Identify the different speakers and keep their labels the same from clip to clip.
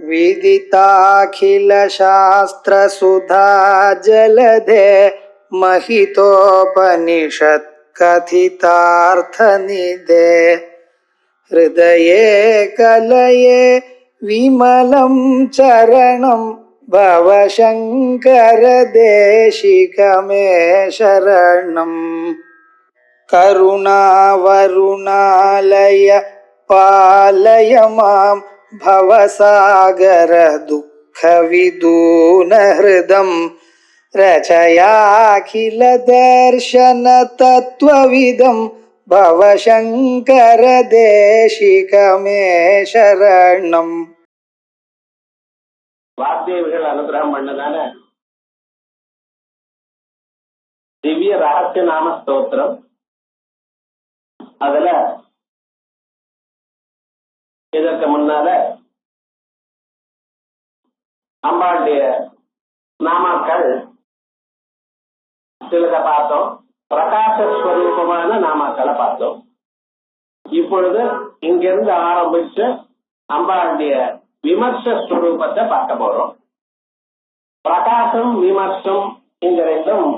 Speaker 1: विदिताखिलशास्त्रसुधा जलधे महितोपनिषत् कथितार्थनिधे हृदये कलये विमलं चरणं भवशङ्कर देशिकमे शरणम् करुणावरुणालय पालय मां भवसागर दुःखविदूनहृदं रचयाखिल दर्शन तत्त्वविदं भवशङ्कर देशिकमे शरणम्.
Speaker 2: வாக்தேவிகள் அனுகிரகம் பண்ணதான திவ்ய ரகசிய நாம ஸ்தோத்திரம். அதுல இதற்கு முன்னால அம்பாளுடைய நாமாக்கள் சிலதை பார்த்தோம். பிரகாசஸ்வரூபமான நாமாக்களை பார்த்தோம். இப்பொழுது இங்கிருந்து ஆரம்பிச்சு அம்பாளுடைய விமர்சஸ்வரூபத்தை பார்க்க போறோம். பிரகாசம் விமர்சம் இந்த ரெண்டும்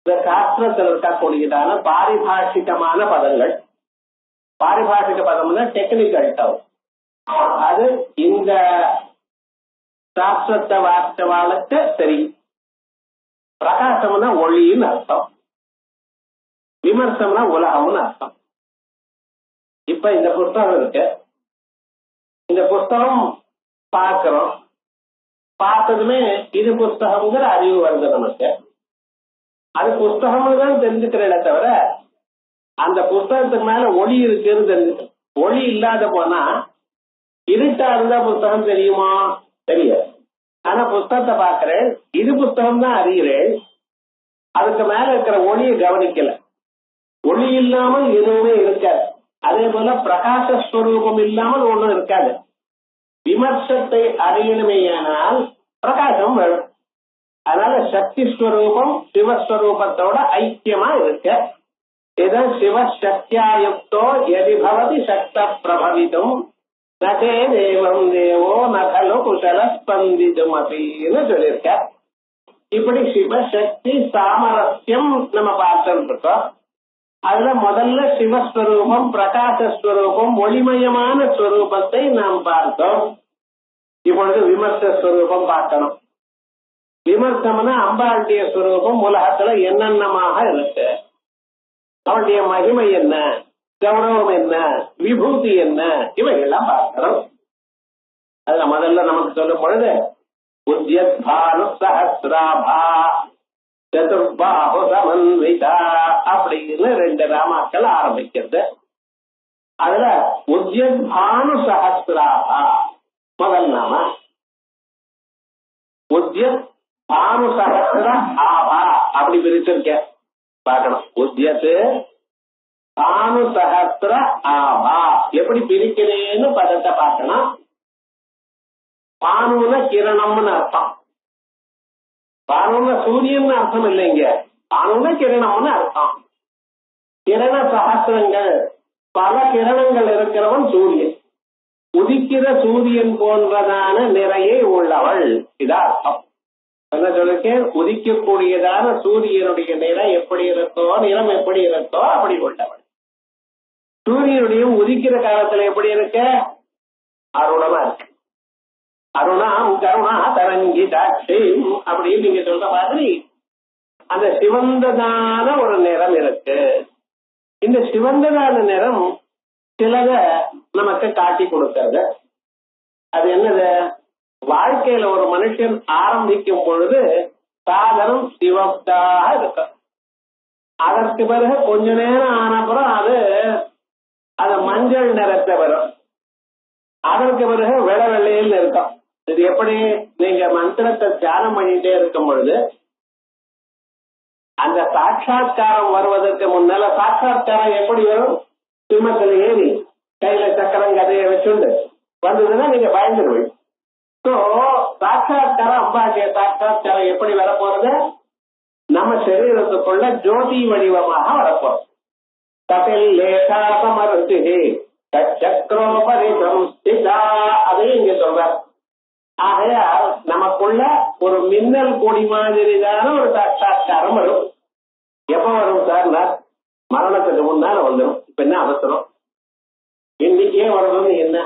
Speaker 2: இந்த சாஸ்திரத்தில் இருக்கக்கூடியதான பாரிபாஷிகமான பதங்கள். பாரிபாஷிக பதம்னா டெக்னிக்கல் டர்ம். அது இந்த சாஸ்திரத்தை வார்த்தைவாளுக்கு தெரியும். பிரகாசம்னா ஒளின்னு அர்த்தம், விமர்சம்னா உலகம்னு அர்த்தம். இப்ப இந்த புஸ்தகம் இருக்கு, இந்த புஸ்தகம் பார்க்கிறோம். பார்த்ததுமே இது புஸ்தகம்ங்கிற அறிவு வருது நமக்கு. அது புஸ்தகம்னு தான் தெரிஞ்சுக்கிறேன் தவிர அந்த புஸ்தகத்துக்கு மேல ஒளி இருக்குன்னு தெரிஞ்சுக்க. ஒளி இல்லாத போனா இருட்டா இருந்தா புஸ்தகம் தெரியுமா? தெரியாது. ஆனா புஸ்தகத்தை பார்க்கிறேன், இது புஸ்தகம் தான் அறிகிறேன். அதுக்கு மேல இருக்கிற ஒளியை கவனிக்கல. ஒளி இல்லாமல் எதுவுமே இருக்காது. அதே போல பிரகாசஸ்வரூபம் இல்லாமல் ஒண்ணும் இருக்காது. விமர்சத்தை அறியணுமேயானால் பிரகாசம் வேணும். அதனால சக்தி ஸ்வரூபம் சிவஸ்வரூபத்தோட ஐக்கியமா இருக்க. இதான் சிவசக்தியாயுக்தோ எதி பவதி சக்த பிரபவிதும் நகே தேவம் தேவோ நகலு குசல ஸ்பந்திதும் அப்படின்னு சொல்லியிருக்க. இப்படி சிவசக்தி சாமரஸ்யம் நம்ம பார்த்துட்டு இருக்கோம். அதுல முதல்ல சிவஸ்வரூபம் பிரகாசஸ்வரூபம் ஒளிமயமான ஸ்வரூபத்தை நாம் பார்த்தோம். இப்பொழுது விமர்சஸ்வரூபம் பார்க்கணும். விமர்சம்னா அம்பாளுடைய ஸ்வரூபம் உலகத்துல என்னென்னமாக இருக்கு, அவளுடைய மகிமை என்ன, கௌரவம் என்ன, விபூதி என்ன, இவைகள்லாம் பார்க்கிறோம். அதுல முதல்ல நமக்கு சொல்லும் பொழுது உத்யத் பானு சஹஸ்ராபா சதுர்பாஹு சமன்விதா அப்படின்னு 2 ராமாக்கள் ஆரம்பிக்கிறது. அதுல உத்யத் பானு சஹஸ்ராபா முதல் நாம. உத்யத் பானு சஹஸ்ர ஆபா அப்படி பிரிச்சிருக்க பார்க்கணும். உத்யத்து பானு சஹஸ்ர ஆபா எப்படி பிரிக்கிறேன்னு பதத்தை பார்க்கணும். பானுன கிரணம்னு அர்த்தம். பானுன சூரியன் அர்த்தம் இல்லைங்க, பானுன கிரணம்னு அர்த்தம். கிரண சகசிரங்கள், பல கிரணங்கள் இருக்கிறவன் சூரியன். உதிக்கிற சூரியன் போன்றதான நிறையை உள்ளவள், இதா அர்த்தம். என்ன சொல்லிருக்கேன்? உதிக்கக்கூடியதான சூரியனுடைய நிறம் எப்படி இருக்கோ, நிறம் எப்படி இருக்கோ அப்படி உள்ளவள். சூரியனுடைய உதிக்கிற காலத்துல எப்படி இருக்க? அருணமா இருக்கு. அருணாம் கருணா தரங்கி தாட்சி அப்படின்னு நீங்க சொல்ற மாதிரி அந்த சிவந்ததான ஒரு நிறம் இருக்கு. இந்த சிவந்ததான நிறம் சிலத நமக்கு காட்டி கொடுக்கிறது. அது என்னது? வாழ்க்கையில ஒரு மனுஷன் ஆரம்பிக்கும் பொழுது சாதனம் சிவப்பாக இருக்கும். அதற்கு பிறகு கொஞ்ச நேரம் ஆனப்புறம் அது மஞ்சள் நிறத்தை வரும். அதற்கு பிறகு வெள்ளையில் இருக்கும். இது எப்படி? நீங்க மந்திரத்தை தியானம் பண்ணிட்டே இருக்கும் பொழுது அந்த சாட்சா்காரம் வருவதற்கு முன்னால சாட்சா்காரம் எப்படி வரும்? சிம்மத்தில் ஏறி கையில சக்கரம் கதையை வச்சுண்டு வந்ததுன்னா நீங்க பயந்துருவீங்க. ஸோ சாட்சா்காரம் அம்பாண்டிய சாட்சா்காரம் எப்படி வரப்போறது? நம்ம சரீரத்துக்குள்ள ஜோதி வடிவமாக வரப்போம். கபில் லேசாசமருத்தி சக்கரோபரி சம்ஸ்திதா அதையும் இங்க சொல்றார். ஆகையால் நமக்குள்ள ஒரு மின்னல் கொடி மாதிரிதான ஒரு சாட்சா்காரம் வரும். எப்ப வரும் சார்? மரணத்துக்கு முன்னால வந்துடும். இப்ப என்ன அவசரம்? இன்னைக்கே வரணும்னு என்ன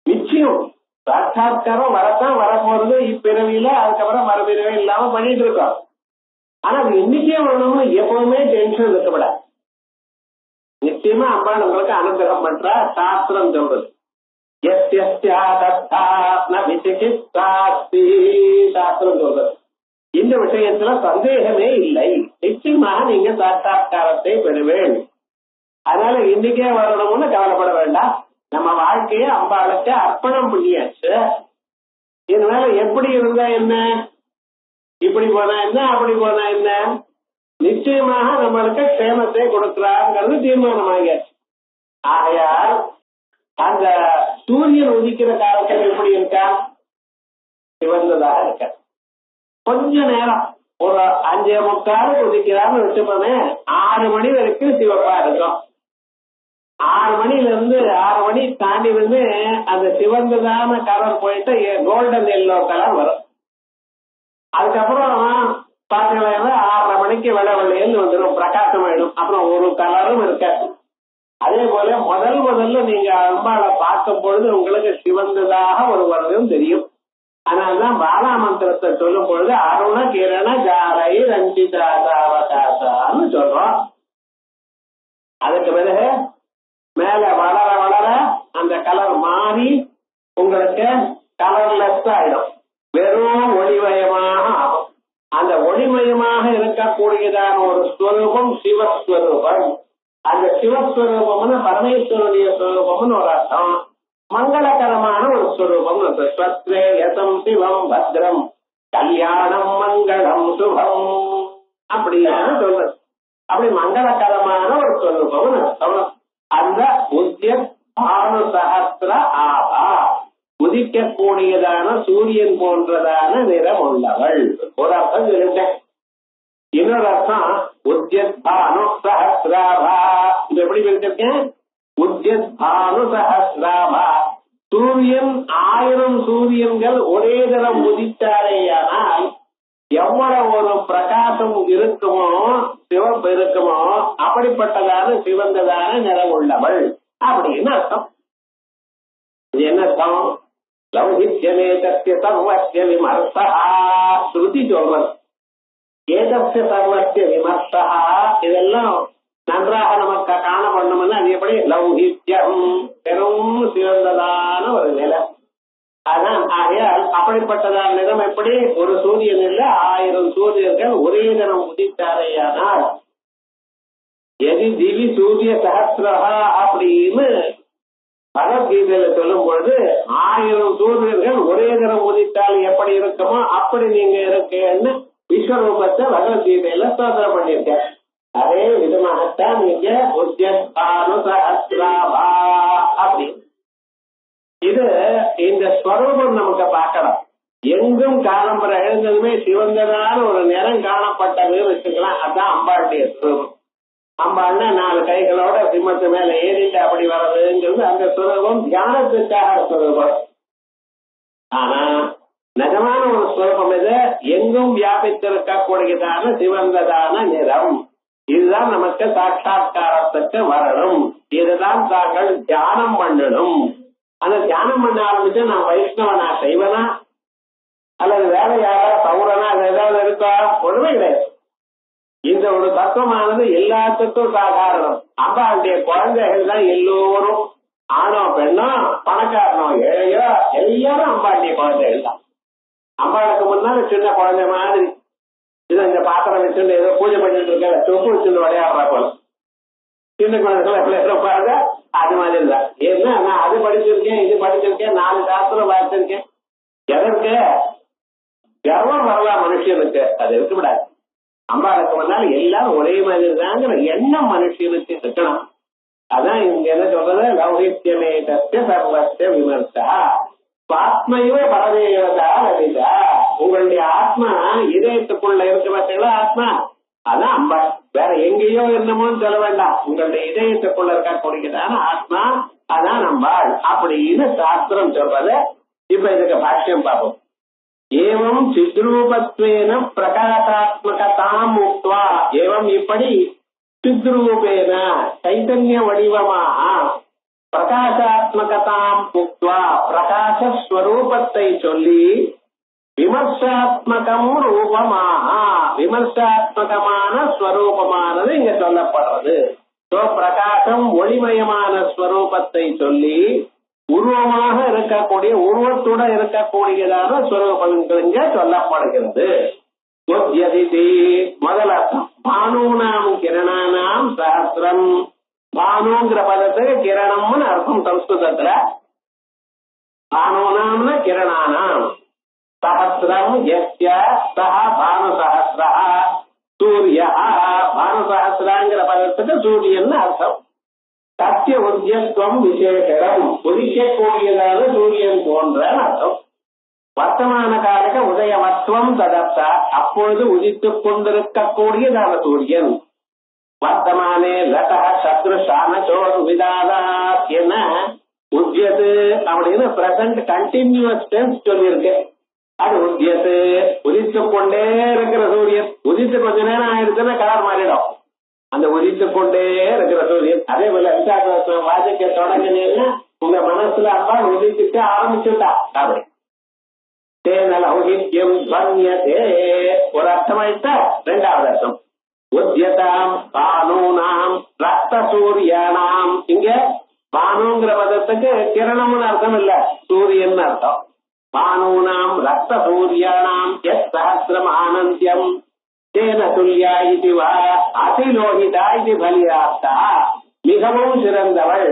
Speaker 2: நிச்சயம்? சாட்சா்காரம் வரத்தான் வரப்போறது இப்பிறவியில, அதுக்கப்புறம் மறுபிறவி இல்லாம பண்ணிட்டு இருக்கோம். ஆனா அது இன்னைக்கே வரணும்னு எப்பவுமே டென்ஷன் இருக்கப்படாது. நிச்சயமா அம்பாள் உங்களுக்கு அனுகிரகம் பண்ற சாஸ்திரம் சொல்றது. சாஸ்திரம் சொல்றது இந்த விஷயத்துல சந்தேகமே இல்லை. நிச்சயமாக நீங்க சாட்சா்காரத்தை பெறுவேன். அதனால இன்னைக்கே வரணும்னு கவலைப்பட வேண்டாம். நம்ம வாழ்க்கையை அம்பாளுக்கு அர்ப்பணம் பண்ணியாச்சு. இதனால எப்படி இருந்தா என்ன, இப்படி போனா என்ன, அப்படி போனா என்ன, நிச்சயமாக நம்மளுக்கு க்ஷேமத்தை கொடுக்கிறாங்கிறது தீர்மானமாகியாச்சு. ஆகையால் அந்த சூரியன் உதிக்கிற காலத்தில் எப்படி இருக்கா? சிவந்ததாக இருக்க. கொஞ்ச நேரம் ஒரு 5:45 உதிக்கிறான்னு வச்சுப்போமே, 6 மணி வரைக்கும் சிவப்பா இருக்கும். 6 மணில இருந்து 6 மணி தாண்டி வந்து அந்த சிவந்ததான கலர் போயிட்டு கோல்டன் எல்லோ கலர் வரும். அதுக்கப்புறம் பாத்தீங்கன்னா 6:30 மணிக்கு வெள்ளவெள்ளையல் வந்துடும், பிரகாசம் ஆயிடும். அப்புறம் ஒரு கலரும் இருக்காது. அதே போல முதல்ல நீங்க அம்பாளை பார்க்கும் பொழுது உங்களுக்கு சிவந்ததாக ஒரு வருடம் தெரியும். அதனால்தான் பாலா மந்திரத்தை சொல்லும் பொழுது அருண கிரண ஜாரை ரஞ்சிதாசாவகாசான்னு சொல்றோம். அதுக்கு பிறகு மேல வளர வளர அந்த கலர் மாறி உங்களுக்கு கலர்லெஸ் ஆயிடும், வெறும் ஒளிமயமாக ஆகும். அந்த ஒளிமயமாக இருக்கக்கூடியதான ஒரு ஸ்வரூபம் சிவஸ்வரூபம். அந்த சிவஸ்வரூபம்னு பரமேஸ்வருடைய ஸ்வரூபம்னு ஒரு அர்த்தம். மங்களகரமான ஒரு ஸ்வரூபம். ஸ்வத்ரேயசம் சிவம் பத்ரம் கல்யாணம் மங்களம் சுபம் அப்படின்னு சொல்றது. அப்படி மங்களகரமான ஒரு ஸ்வரூபம் அர்த்தம். அந்த உத்யத் பானு சஹஸ்ர ஆபா, உதிக்கக்கூடியதான சூரியன் போன்றதான நிறம் உள்ளவள் ஒரு அர்த்தம் சொல்லிட்டேன். இன்னொரு அர்த்தம் உத்யத் பானு சஹஸ்ராபா. இது எப்படி பிரிச்சிருக்கேன்? உத்யத் பானு சஹஸ்ராபா, சூரியன் 1000 சூரியன்கள் ஒரே தரம் உதித்தாரேயானால் எவ்வளவு ஒரு பிரகாசம் இருக்குமோ, சிவப்பு இருக்குமோ, அப்படிப்பட்டதான சிவந்ததான நிறம் உள்ளவள் அப்படின்னு அர்த்தம். இது என்ன அர்த்தம்? லௌகித்யமே தஸ்ய சர்வஸ்ய விமர்சா. ஸ்ருதி சொல்றது ஏதஸ்ய சர்வஸ்ய விமர்சா. இதெல்லாம் நன்றாக நமக்கு காண பண்ணணும்னா அது எப்படி? லௌகித்யம், பெரும் சிறந்ததான ஒரு நிலை. அதான் ஆகையால் அப்படிப்பட்டதான நிறம் எப்படி? ஒரு சூரியன் இல்ல 1000 சூரியர்கள் ஒரே தினம் உதித்தாரையானால் எதி திவி சூரிய சஹஸ்ரஹா அப்படின்னு பகவத்கீதையில சொல்லும் பொழுது 1000 சூரியர்கள் ஒரே தினம் உதித்தால் எப்படி இருக்குமோ அப்படி நீங்க இருக்கேன்னு விஸ்வரூபத்தை பகவத்கீதையில ஸ்தோத்திரம் பண்ணிருக்க. அதே விதமாகத்தான் நீங்க உத்யத் பானு சஹஸ்ராபா அப்படி. இது இந்த ஸ்வரூபம் நமக்கு பார்க்கலாம். எங்கும் காலம்பரை எழுந்ததுமே சிவந்ததான ஒரு நிறம் காணப்பட்டதுன்னு வச்சுக்கலாம். அதுதான் அம்பாளுடைய ஸ்வரூபம். அம்பாள்னா 4 கைகளோட சிம்மத்து மேல ஏறிட்டு அப்படி வர்றதுங்கிறது அந்த ஸ்வரூபம் தியானத்துக்காக ஸ்வரூபம். ஆனா நிஜமான ஒரு ஸ்வரூபம் இது எங்கும் வியாபித்திருக்கக்கூடியதான சிவந்ததான நிறம். இதுதான் நமக்கு சாட்சா்காரத்துக்கு வரணும். இதுதான் தாங்கள் தியானம் பண்ணணும். அந்த தியானம் பண்ண ஆரம்பிச்சு நான் வைஷ்ணவனா சைவனா அல்லது வேற யாராவது சௌரனா அது ஏதாவது இருக்கா? ஒண்ணுமே கிடையாது. இந்த ஒரு தத்துவமானது எல்லாத்துக்கும் சாதாரணம். அம்பாளுடைய குழந்தைகள் தான் எல்லோரும், ஆணோ பெண்ணோ பணக்காரனோ ஏழையோ எல்லாரும் அம்பாளுடைய குழந்தைகள் தான். அம்பாளுக்கு முன்னால சின்ன குழந்தை மாதிரி இதை இந்த பாத்திரம் வச்சுட்டு ஏதோ பூஜை பண்ணிட்டு இருக்க, தொப்பு வச்சுட்டு விளையாடுறா போல சின்ன குழந்தைகள் விளையாடுறாங்க. அது மாதிரி தான். ஏன்னா நான் அது படிச்சிருக்கேன், இது படிச்சிருக்கேன், 4 சாஸ்திரம் பார்த்திருக்கேன். எதற்கு? கர்வம் வரலாம் மனுஷனுக்கு, அது இருக்கக்கூடாது. அம்பாளுக்கு முன்னால எல்லாரும் ஒரே மாதிரி தாங்கிற எண்ணம் மனுஷனுக்கு இருக்கணும். அதான் இங்க என்ன சொல்றது? லௌகித்யமே தஸ்ய சர்வஸ்ய விமர்சா ஆத்மையோ பரதேவதா லபிதா. உங்களுடைய ஆத்மா இதயத்துக்குள்ள இருக்க பார்த்தீங்களா? ஆத்மா அதான் அம்பாள். வேற எங்கேயோ என்னமோன்னு சொல்ல வேண்டாம். உங்களுடைய இதயத்துக்குள்ள இருக்கக்கூடியதான ஆத்மா அதான் அம்பாள் அப்படின்னு சாஸ்திரம் சொல்றது. இப்ப இதுக்கு பாஷ்யம் பார்ப்போம். ஏவம் சித்ரூபத்வேன பிரகாசாத்மகதாம் உக்த்வா, ஏவம் இப்படி சித்ரூபேன சைத்தன்ய வடிவமாக பிரகாசாத்மகதாம் உக்த்வா பிரகாசஸ்வரூபத்தை சொல்லி விமர்சாத்மகம் ரூபமாக விமர்சாத்மகமான ஸ்வரூபமானது இங்க சொல்லப்படுறது. பிரகாசம் ஒளிமயமான ஸ்வரூபத்தை சொல்லி உருவமாக இருக்கக்கூடிய உருவத்துடன் இருக்கக்கூடியதான ஸ்வரூபங்கள் இங்க சொல்லப்படுகிறது. முதல் அர்த்தம் பானூனாம் கிரணானாம் சஹஸ்ரம். பானுங்கிற பதத்துக்கு கிரணம்னு அர்த்தம் சம்ஸ்கிருதத்துல. பானூனாம்னா கிரணானாம், சஹஸ்ரம் யஸ்ய சஹ பானு சஹஸ்ரா சூரிய. பானு சஹஸ்ராங்கிற பதத்துக்கு சூரியன் அர்த்தம். சத்திய உத்தியத்துவம் விசேஷம், உதிக்கக்கூடியதான சூரியன் போன்ற அர்த்தம். வர்த்தமான காலக உதயமத்துவம் ததர்த்த, அப்பொழுது உதித்துக் கொண்டிருக்கக்கூடியதான சூரியன். வர்த்தமானே லதா சத்ருஷானச்சோர் விதாதா என உத்தியது அப்படின்னு பிரசன்ட் கண்டினியூஸ் டென்ஸ் சொல்லியிருக்கு. அது உத்தியது, உதித்துக் கொண்டே இருக்கிற சூரியன். உதித்து கொஞ்ச நேரம் ஆயிடுச்சுன்னா கலர் மாறிடும். அந்த உதித்துக் கொண்டே இருக்கிற சூரியன். அதே போல வாசிக்க தொடங்கினீங்கன்னா உங்க மனசுல அப்பா உதித்துட்டு ஆரம்பிச்சுட்டா அப்படி. தேனல் ஔகித்யம் வன்யதே ஒரு அர்த்தமாயிட்டா. இரண்டாவது அர்த்தம் உத்தியதாம் பானூனாம் ரத்த சூரியானாம். இங்க பானுங்கிற பதத்துக்கு கிரணம்னு அர்த்தம் இல்ல, சூரியன் அர்த்தம். பானூனாம் ரத்த சூரியானாம் எஸ் சஹஸ்ரம் ஆனந்தியம் தேன துல்யா இது வா அதிலோகிதா இது பலியாத்தா, மிகவும் சிறந்தவள்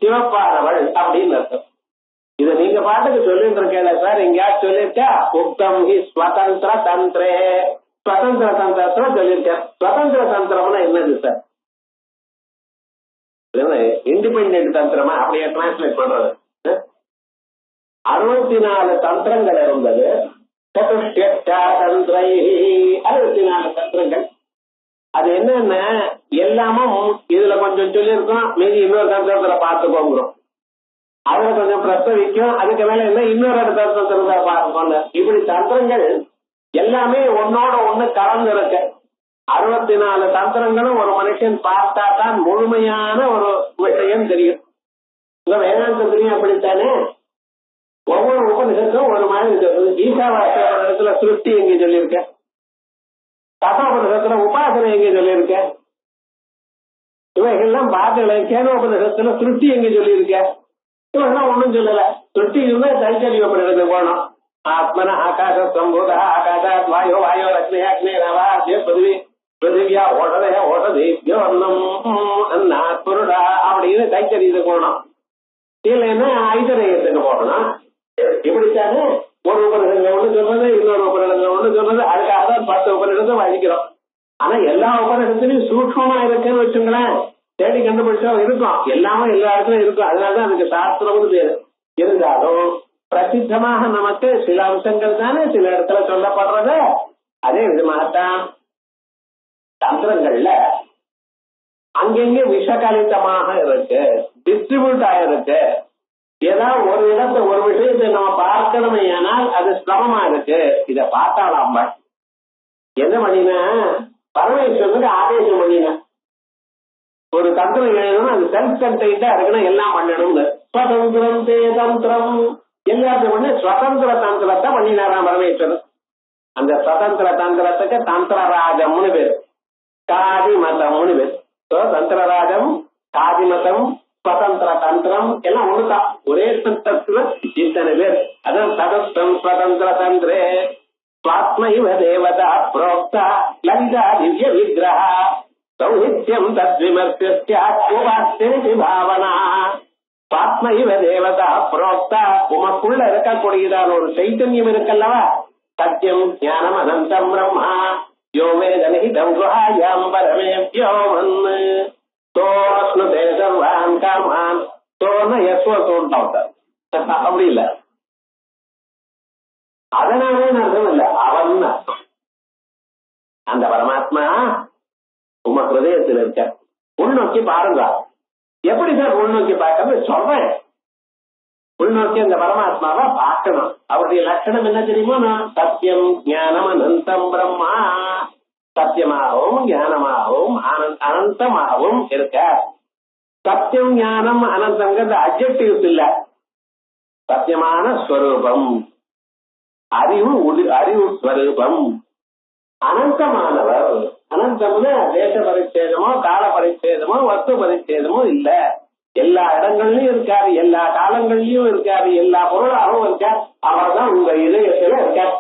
Speaker 2: சிவப்பானவள் அப்படின்னு அர்த்தம். இதை நீங்க பாட்டுக்கு சொல்லிட்டு இருக்கேன் சார், எங்கேயாவது சொல்லிருக்கா? உக்தம் ஹி ஸ்வதந்திர தந்திரே, ஸ்வதந்திர தந்திரத்துல சொல்லியிருக்கேன். ஸ்வதந்திர தந்திரம்னா என்னது சார்? இண்டிபெண்டன்ட் தந்திரமா அப்படியே டிரான்ஸ்லேட் பண்றது. 64 தந்திரங்கள் இருந்தது. 64 தந்திரங்கள். அது என்னன்னா எல்லாமும் இதுல கொஞ்சம் சொல்லியிருக்கோம், மீதி இன்னொரு தந்திரத்துல பார்த்துக்கோங்கிறோம். அதுல கொஞ்சம் பிரசவிக்கும், அதுக்கு மேல என்ன இன்னொரு தந்திரத்துல பார்த்துக்கோங்க. இப்படி தந்திரங்கள் எல்லாமே ஒன்னோட ஒண்ணு கலந்து இருக்கு. 64 தந்திரங்களும் ஒரு மனுஷன் பார்த்தா தான் முழுமையான ஒரு விஷயம் தெரியும். வேதாந்தத்திலையும் அப்படித்தானே ஒவ்வொரு உபநிஷத்தும் ஒரு மாதிரி சொல்றது. ஈசாவாசிய இடத்துல சிருஷ்டி எங்க சொல்லியிருக்க, கதோபனிஷத்துல உபாசனை எங்க சொல்லியிருக்க, இவைகள்லாம் பார்க்கல. கேனோபனிஷத்துல சிருஷ்டி எங்க சொல்லியிருக்க, இவெல்லாம் ஒண்ணும் சொல்லல. சிருஷ்டி இருந்தா தைத்தறியப்படுறது போனோம். ஆத்மன ஆகாச சம்பூத ஆகாசாத் வாயோ வாயோ அக்னே அக்னே நவா பிருத்திவி பிருத்திவியா ஓடதே ஓடதேபியோ அன்னம் அண்ணா புருடா அப்படின்னு தைத்தறியது போனோம். இல்லைன்னா ஐதரேயத்துக்கு போகணும். இப்படித்தானே ஒரு உபநிடங்கள் ஒண்ணு சொல்றது, இன்னொரு உபநிடங்கள் ஒண்ணு சொல்றது. அதுக்காக தான் 10 உபநிடத்தை வகிக்கிறோம். ஆனா எல்லா உபநிடத்திலையும் சூட்சமா இருக்குன்னு வச்சுங்களேன், தேடி கண்டுபிடிச்சா இருக்கும். எல்லாமே எல்லா இடத்துலயும் இருக்கும். அதனாலதான் அதுக்கு சாஸ்திரம்னு பேரு. இருந்தாலும் பிரசித்தமாக நமக்கு சில அம்சங்கள் தானே சில இடத்துல சொல்லப்படுறது. அதே விதமாகத்தான் தந்திரங்கள்ல அங்கெங்கே விஷகலிதமாக இருக்கு, டிஸ்ட்ரிபியூட் ஆயிருக்கு. ஏதாவது ஒரு இடத்தை ஒரு விஷயத்தை நம்ம பார்க்கணுமே ஆனால் அது சிரமமா இருக்கு. இத பார்த்தாலாம் என்ன பண்ணினா பரமேஸ்வரனுக்கு ஆதேசம் பண்ணின ஒரு தந்திரம் எழுதணும். அது செல்ஃப் கண்டெய்ன்டா இருக்கணும், எல்லாம் பண்ணணும்னு. ஸ்வதந்திரம் தே தந்திரம் எல்லாத்தையும் பண்ணி ஸ்வதந்திர தந்திரத்தை பண்ணினாராம் பரமேஸ்வரன். அந்த ஸ்வதந்திர தந்திரத்துக்கு தந்திரராஜம்னு பேரு, காதிமதம்னு பேரு. தந்திரராஜம், காதிமதம், ஸ்வதந்திர தந்திரம் எல்லாம் ஒண்ணுதான். ஒரே தந்திரத்துல இத்தனை பேர். அதான் சதஸ்தம் ஸ்வதந்திர தந்திரே ஸ்வாத்மைவ தேவதா புரோக்தா லலிதா திவ்ய விக்கிரஹா சௌஹித்யம் தத்விமர்சிய பாவனா. ஸ்வாத்மைவ தேவதா புரோக்தா, உமக்குள்ள இருக்கக்கூடியதான ஒரு சைத்தன்யம் இருக்கல்லவா, சத்தியம் ஞானம் அனந்தம் பிரம்மா யோ வேதனிதம் குஹாயாம் பரமேவ்யோ மன்னு தோஸ்னுதே சர்வான் காமான் தோன யஸ்வதோன்டாவதார். அப்படி இல்ல, அதனாலே அர்த்தம் இல்ல, அவன் அர்த்தம். அந்த பரமாத்மா உம ஹிருதயத்தில் இருக்க. உள்நோக்கி பாருங்க. எப்படி சார் உள்நோக்கி பார்க்கறது சொல்றேன். உள்நோக்கி அந்த பரமாத்மாவை பார்க்கணும். அவருடைய லட்சணம் என்ன தெரியுமா? சத்தியம் ஞானம் அனந்தம் பிரம்மா. சத்தியமாகவும் ஞானமாகவும் அனந்தமாகவும் இருக்க. சத்தியம் ஞானம் அனந்தம்ங்கிறது அட்ஜெக்டிவ்ஸ் இல்ல, சத்தியமான ஸ்வரூபம், அறிவு ஸ்வரூபம். அனந்தமானவர். அனந்தம்னு தேச பரிச்சேதமோ கால பரிச்சேதமோ வஸ்து பரிச்சேதமோ இல்ல. எல்லா இடங்கள்லயும் இருக்காரு, எல்லா காலங்கள்லயும் இருக்காரு, எல்லா பொருளாகவும் இருக்கார். அவர் தான் உங்க இதயத்துல இருக்கார்.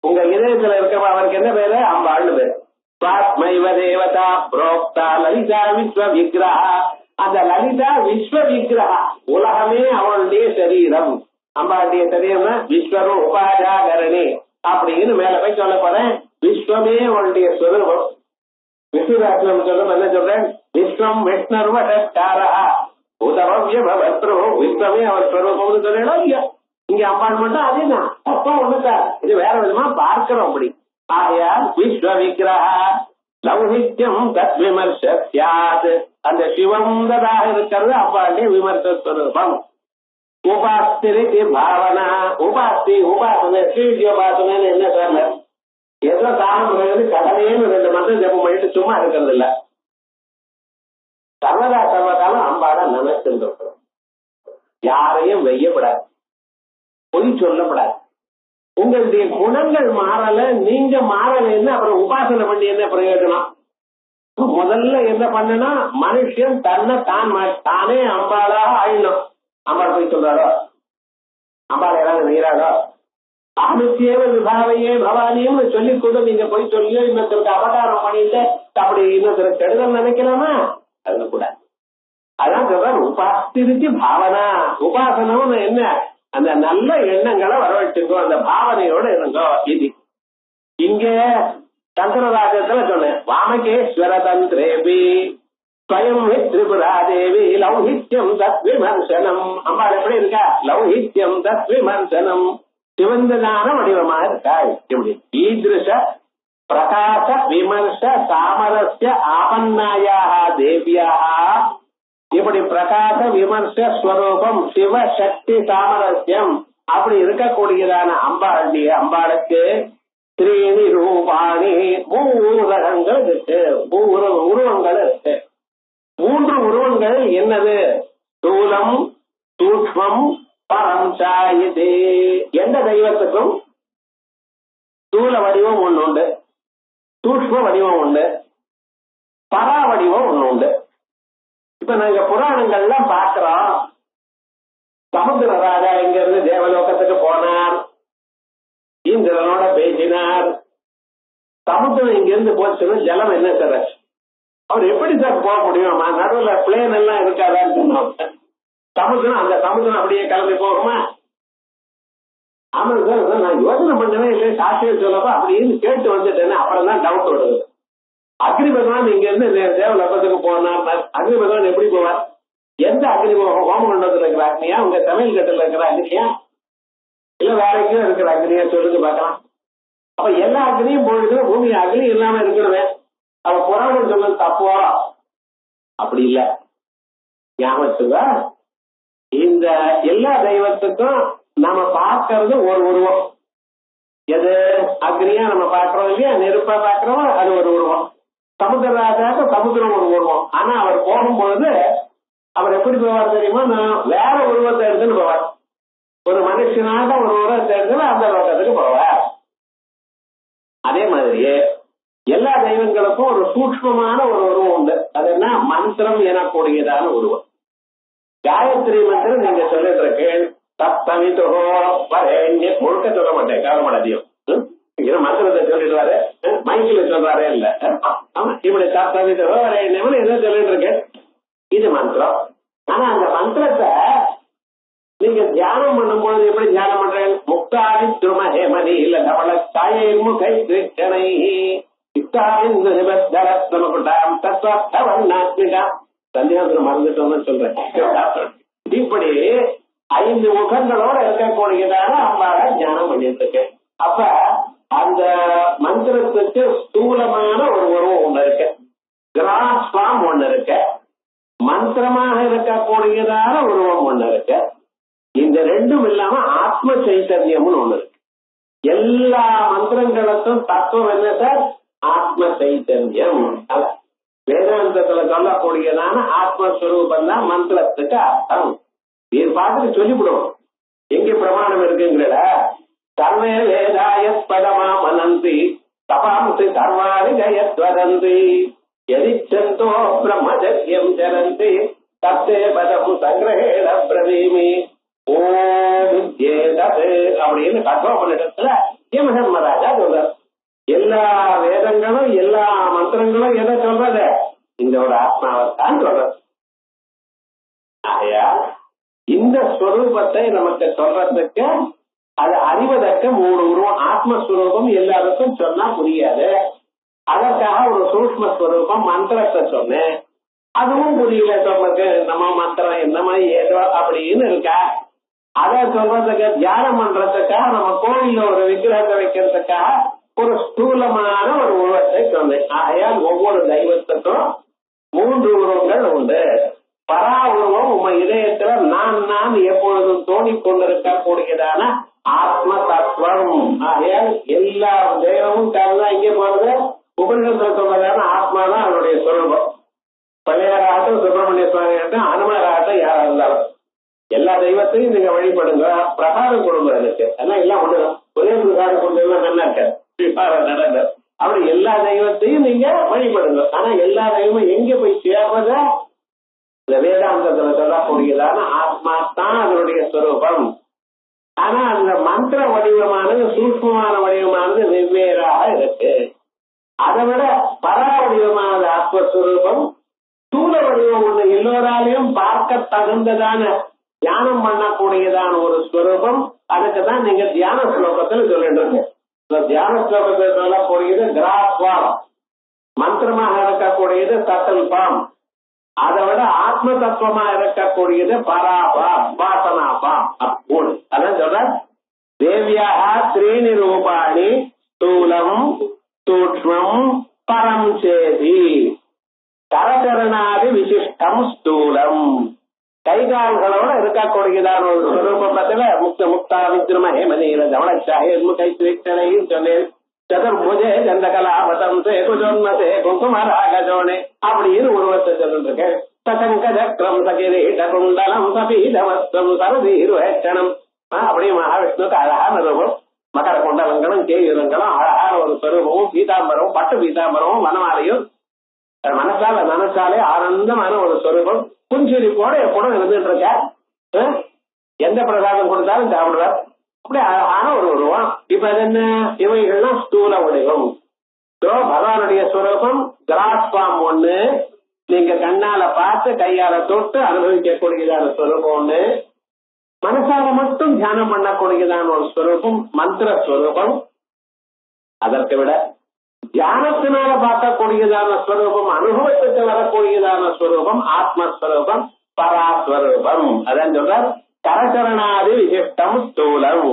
Speaker 2: உங்க இதயத்துல இருக்க அவருக்கு என்ன பேரு? அம்பாள்னு பேரு. சுவாத்மைவ தேவதா புரோக்தா லலிதா விஸ்வ விக்கிரஹா. அந்த லலிதா விஸ்வ விக்கிரஹா, உலகமே அவளுடைய சரீரம். அம்பாளுடைய சரீரம் விஸ்வரும் உபாஜாகரணி அப்படின்னு மேல போய் சொல்ல போறேன். விஸ்வமே அவளுடைய ஸ்வரூபம். விஷ்ணுராஜனம் சொல்லும் என்ன சொல்றேன்? விஸ்வம் விஷ்ணர்வட்டாரா உதவத்ரு. விஸ்வமே அவர் ஸ்வரூபம்னு சொல்லணும் இல்லையா? இங்க அம்பாள் மட்டும் அதேதான். அப்போ ஒண்ணுதான், இது வேற விதமா பார்க்கிறோம். அப்படி ஆகையால் விஸ்வ விக்கிரஹா லௌகித்யம் தத் விமர்சியாது. அந்த சிவந்ததாக இருக்கிறது அம்பாளுடைய விமர்ச ஸ்வரூபம். உபாஸ்திரிக்கு பாவனா. உபாசனை ஸ்ரீயோபாசனை என்ன சொன்ன? ஏதோ தானம் கடலையும் 2 மந்திரம் ஜபம் பண்ணிட்டு சும்மா இருக்கிறது இல்ல. சர்வகாலம் அம்பாட நினைச்சிருக்கிறோம். யாரையும் வெய்யப்படாது, பொய் சொல்லப்படாது. உங்களுடைய குணங்கள் மாறல, நீங்க மாறலன்னு அப்புறம் உபாசனை பண்ணி என்ன பிரயோஜனம்? முதல்ல என்ன பண்ணனா, மனுஷன் தன்னை தானே அம்பாளாக ஆயிடணும். அம்பாள் போய் சொல்றாரோ, அம்பாள் ஏதாவது செய்யறாரோ, அனுத்தியவ விபாவையே பவானியும் சொல்லி கூட நீங்க போய் சொல்லியோ இன்னொருத்தருக்கு அவதாரம் பண்ணிட்டு அப்படி இன்னொருத்தருக்கு கெடுதல் நினைக்கலாமா? அது கூட அதான் சொல்ற உபாஸ்திரிக்கு பாவனா. உபாசனம் என்ன? அந்த நல்ல எண்ணங்களை வரவழைச்சுக்கோ, அந்த பாவனையோட இருங்கோ. இது இங்க சங்கரராஜத்துல சொன்னேன். வாமகேஸ்வர தந்திரேபி ஸ்வயம் திரிபுரா தேவி லௌகித்யம் தத் விமர்சனம். அம்பாள் எப்படி இருக்கா? லௌகித்யம் தத் விமர்சனம், சிவந்ததான வடிவமாக இருக்காள். இப்படி ஈதிருஷ பிரகாச விமர்ச சாமரஸ்ய ஆபன்னாயாக தேவியாக. இப்படி பிரகாச விமர்ச ஸ்வரூபம் சிவ சக்தி சாமரஸ்யம் அப்படி இருக்கக்கூடியதான அம்பாளுக்கு திரீணி ரூபாணி 3 உலகங்கள் இருக்கு, 3 உருவங்கள் இருக்கு. 3 உருவங்கள் என்னது? ஸ்தூலம், சூக்ஷ்மம், பரம் சாயிதே. எந்த தெய்வத்துக்கும் ஸ்தூல வடிவம் ஒண்ணு உண்டு, சூக்ஷ்ம வடிவம் உண்டு, பரா வடிவம் ஒண்ணு உண்டு. இப்ப நாங்க புராணங்கள்லாம் பாக்குறோம். சமுத்திர ராஜா இங்க இருந்து தேவலோகத்துக்கு போனார், இந்திரனோட பேசினார். சமுத்திரம் இங்க இருந்து போச்சுன்னா ஜலம் என்ன சார்? அவர் எப்படி சார் போக முடியும்? நடுவுல பிளேன் எல்லாம் இருக்காதான்னு சொன்னாங்க. சமுத்திரம், அந்த சமுத்திரம் அப்படியே கிளம்பி போகுமா? ஆமா சார், நான் யோசனை பண்ணவே இல்லை, சாட்சியம் சொல்லப்ப அப்படின்னு கேட்டு வந்துட்டேன்னு அப்புறம் தான் டவுட் வருது. அக்னி பகவான் இங்க இருந்து தேவலோகத்துக்கு போனார். அக்னி பகவான் எப்படி போவார்? எந்த அக்னி ஹோமகுண்டத்துல இருக்கிற அக்னியா, உங்க தமிழ் கட்டில இருக்கிற அக்னியா, இல்ல வேற எங்கேயும் இருக்கிற அக்னியா சொல்லுங்க பாக்கலாம். அப்ப எல்லா அக்னியும் போயிட்டு பூமி அக்னி இல்லாம இருக்கணுமே. அவ புராணம் சொல்ல தப்போ? அப்படி இல்ல. ஞாபகத்துவா இந்த எல்லா தெய்வத்துக்கும் நம்ம பார்க்கறது ஒரு உருவம். எது? அக்னியா நம்ம பார்க்கிறோம் இல்லையா, நெருப்பா பார்க்கிறோம், அது ஒரு உருவம். சமுத்திரராஜாக்க சமுத்திரம் ஒரு உருவம். ஆனா அவர் போகும்பொழுது அவர் எப்படி போவார் தெரியுமா? வேற உருவத்தை எடுத்துன்னு போவார். ஒரு மனுஷனாக ஒரு உருவத்தை எடுத்து அந்த லோகத்துக்கு போவார். அதே மாதிரியே எல்லா தெய்வங்களுக்கும் ஒரு சூக்ஷ்மமான ஒரு உருவம் உண்டு. அது என்ன? மந்திரம் எனக்கூடியதான உருவம். காயத்ரி மந்திரம் நீங்க சொல்லிட்டு இருக்கேன். தத்தமிதோ வரேன் முழுக்க சொல்ல மாட்டேன், கவலைப்படாதியும். மந்திரத்தை சொல்லிடுவாரு, மைக்கில சொல்றாரே இல்ல. இப்படி தத்தமிதோ வரேன் ஏதோ சொல்லிட்டு இருக்கேன். இது மந்திரம். ஆனா அந்த மந்திரத்தை நீங்க தியானம் பண்ணும்போது எப்படி தியானம் பண்றேன்? முக்தாடி துரும ஹேமதி இல்ல தவள தாயை முகை கிருஷ்ணனை சந்தியாந்திரம் மறந்துட்டோம்னு சொல்றேன். இப்படி 5 முகங்களோட இருக்கக்கூடியதான அம்பாள தியானம் பண்ணிட்டு இருக்கேன். அப்ப அந்த மந்திரத்துக்கு ஸ்தூலமான ஒரு உருவம் ஒண்ணு இருக்கு, கிராஸ் ஃபார்ம் ஒண்ணு இருக்கு, மந்திரமாக இருக்கக்கூடியதான உருவம் ஒண்ணு இருக்கு, இந்த ரெண்டும் இல்லாம ஆத்ம சைத்தன்யம்னு ஒண்ணு இருக்கு. எல்லா மந்திரங்களுக்கும் தத்துவம் என்ன சார்? ஆத்ம சைத்தன்யம். வேதாந்தத்துல சொல்லக்கூடியதான ஆத்மஸ்வரூபம் தான் மந்திரத்துக்கு அர்த்தம். இது பார்த்துட்டு சொல்லிவிடுவோம். எங்க பிரமாணம் இருக்குங்கிற சர்வே வேதாய பதமா மனந்தி தபாம்சி சர்வாணி ஜயத்வதந்தி எதிச்சந்தோ பிரம்மச்சரியம் சரந்தி தத்தே பதம் சங்கிரகேண பிரதீமி அப்படின்னு கட்டோபனிடத்துல யமதர்மராஜா சொல்றார். எல்லா வேதங்களும் எல்லா மந்திரங்களும் எதை சொல்றது? இந்த ஒரு ஆத்மாவைத்தான் சொல்றது. ஆகையா இந்த ஸ்வரூபத்தை நமக்கு சொல்றதுக்கு அது அறிவதற்கு 3 உருவம். ஆத்மஸ்வரூபம் எல்லாருக்கும் சொன்னா புரியாது. அதற்காக ஒரு சூக்ஷ்மஸ்வரூபம் மந்திரத்தை சொன்னேன். அதுவும் புரியல நமக்கு. நம்ம மந்திரம் என்னமா ஏதோ அப்படின்னு இருக்கா. அதை சொல்றதுக்கு தியானம் பண்றதுக்காக நம்ம கோவில்ல ஒரு விக்கிரகத்தை வைக்கிறதுக்காக ஒரு ஸ்தூலமான ஒரு உருவத்தை சொன்னேன். ஆகையால் ஒவ்வொரு தெய்வத்துக்கும் 3 உருவங்கள் உண்டு. பரா உருவம் உங்க இதயத்துல நான் எப்பொழுதும் தோணிக் கொண்டிருக்கக்கூடியதான ஆத்ம தத்துவம். ஆகையால் எல்லா தெய்வமும் தான் இங்கே போறது உபநிஷத்துல சொல்றதான ஆத்மா தான் அவருடைய சொரூபம். பழையாராகட்டும், சுப்பிரமணிய சுவாமி ஆகட்டும், அனுமராகட்டும், யாரா இருந்தாலும் எல்லா தெய்வத்தையும் நீங்க வழிபடுங்க. பிரசாதம் கொடுங்க. எனக்கு எல்லாம் எல்லாம் ஒண்ணுதான். ஒரே பிரசாதம் கொண்டு நல்லா இருக்க அப்படி எல்லா தெய்வத்தையும் நீங்க வழிபடுங்க. ஆனா எல்லா தெய்வமும் எங்க போய் சேர்றத இந்த வேதாந்தத்துல சொல்லக்கூடியதான ஆத்மா தான் அதனுடைய ஸ்வரூபம். ஆனா அந்த மந்திர வடிவமானது சூக்ஷ்மமான வடிவமானது வெவ்வேறாக இருக்கு. அதை விட பரா வடிவமானது ஆத்மஸ்வரூபம். ஸ்தூல வடிவம் ஒண்ணு எல்லோராலையும் பார்க்க தகுந்ததான தியானம் பண்ணக்கூடியதான ஒரு ஸ்வரூபம். அதுக்குதான் நீங்க தியான ஸ்லோகத்துல சொல்லிட்டு இருக்கு. தியான ஸ்லோகத்தில் சொல்லக்கூடியது கிராஸ்வாம், மந்திரமாக இருக்கக்கூடியது சகல்பாம். அதை விட ஆத்ம தத்துவமா இருக்கக்கூடியது பராபாம், வாசனாபாம். அப்போது அதான் சொல்ற தேவியாக 3 ரூபாணி ஸ்தூலம் சூக்ஷ்மம் பரம் சேதி கரகரணாதி விசிஷ்டம் ஸ்தூலம். கைகால்களோட இருக்கக்கூடியதான ஒரு ஸ்வரூபத்துல முக்த முக்தா விக்ரம ஹேமநீர தவளச்சாஹேமுகைத்வேக்ஷனையும் சொன்னேன். சதுர்புஜே சந்தகலாபதம்சே குஜோன்மசே குங்குமராகஜோனே அப்படின்னு உருவத்தை சொல்லிருக்கேன். சசங்க சக்கரம் சகிரீட குண்டலம் சபீதவஸ்தம் சரதீருவேட்சணம். அப்படியே மகாவிஷ்ணுக்கு அழகான ரூபம். மகர குண்டலங்களும் கேயுரங்களும் அழகான ஒரு ஸ்வரூபமும் பீதாம்பரமும் பட்டு பீதாம்பரமும் வனமாலையும் மனசாலே ஆனந்தமான ஒரு ஸ்வரூபம். புஞ்சிரிப்போட எப்படும் இருந்துட்டு இருக்க. எந்த பிரசாதம் கொடுத்தாலும் சாப்பிடுவார். அப்படி அழகான ஒரு உருவம். இப்ப அது என்ன? இவைகள்லாம் ஸ்தூல வடிவம். பகவானுடைய ஸ்வரூபம் கிராஸ்பாம் ஒண்ணு, நீங்க கண்ணால பார்த்து கையால தொட்டு அனுபவிக்கக்கூடியதான ஸ்வரூபம் ஒண்ணு, மனசால மட்டும் தியானம் பண்ணக்கூடியதான ஒரு ஸ்வரூபம் மந்திர ஸ்வரூபம். அதற்கு விட தியானத்தினால பார்க்கக்கூடியதான ஸ்வரூபம், அனுபவத்துக்கு வரக்கூடியதான ஸ்வரூபம் ஆத்மஸ்வரூபம் பராஸ்வரூபம். அதான் சொல்ற கரகரணாதி விசிஷ்டம் ஸ்தூலம்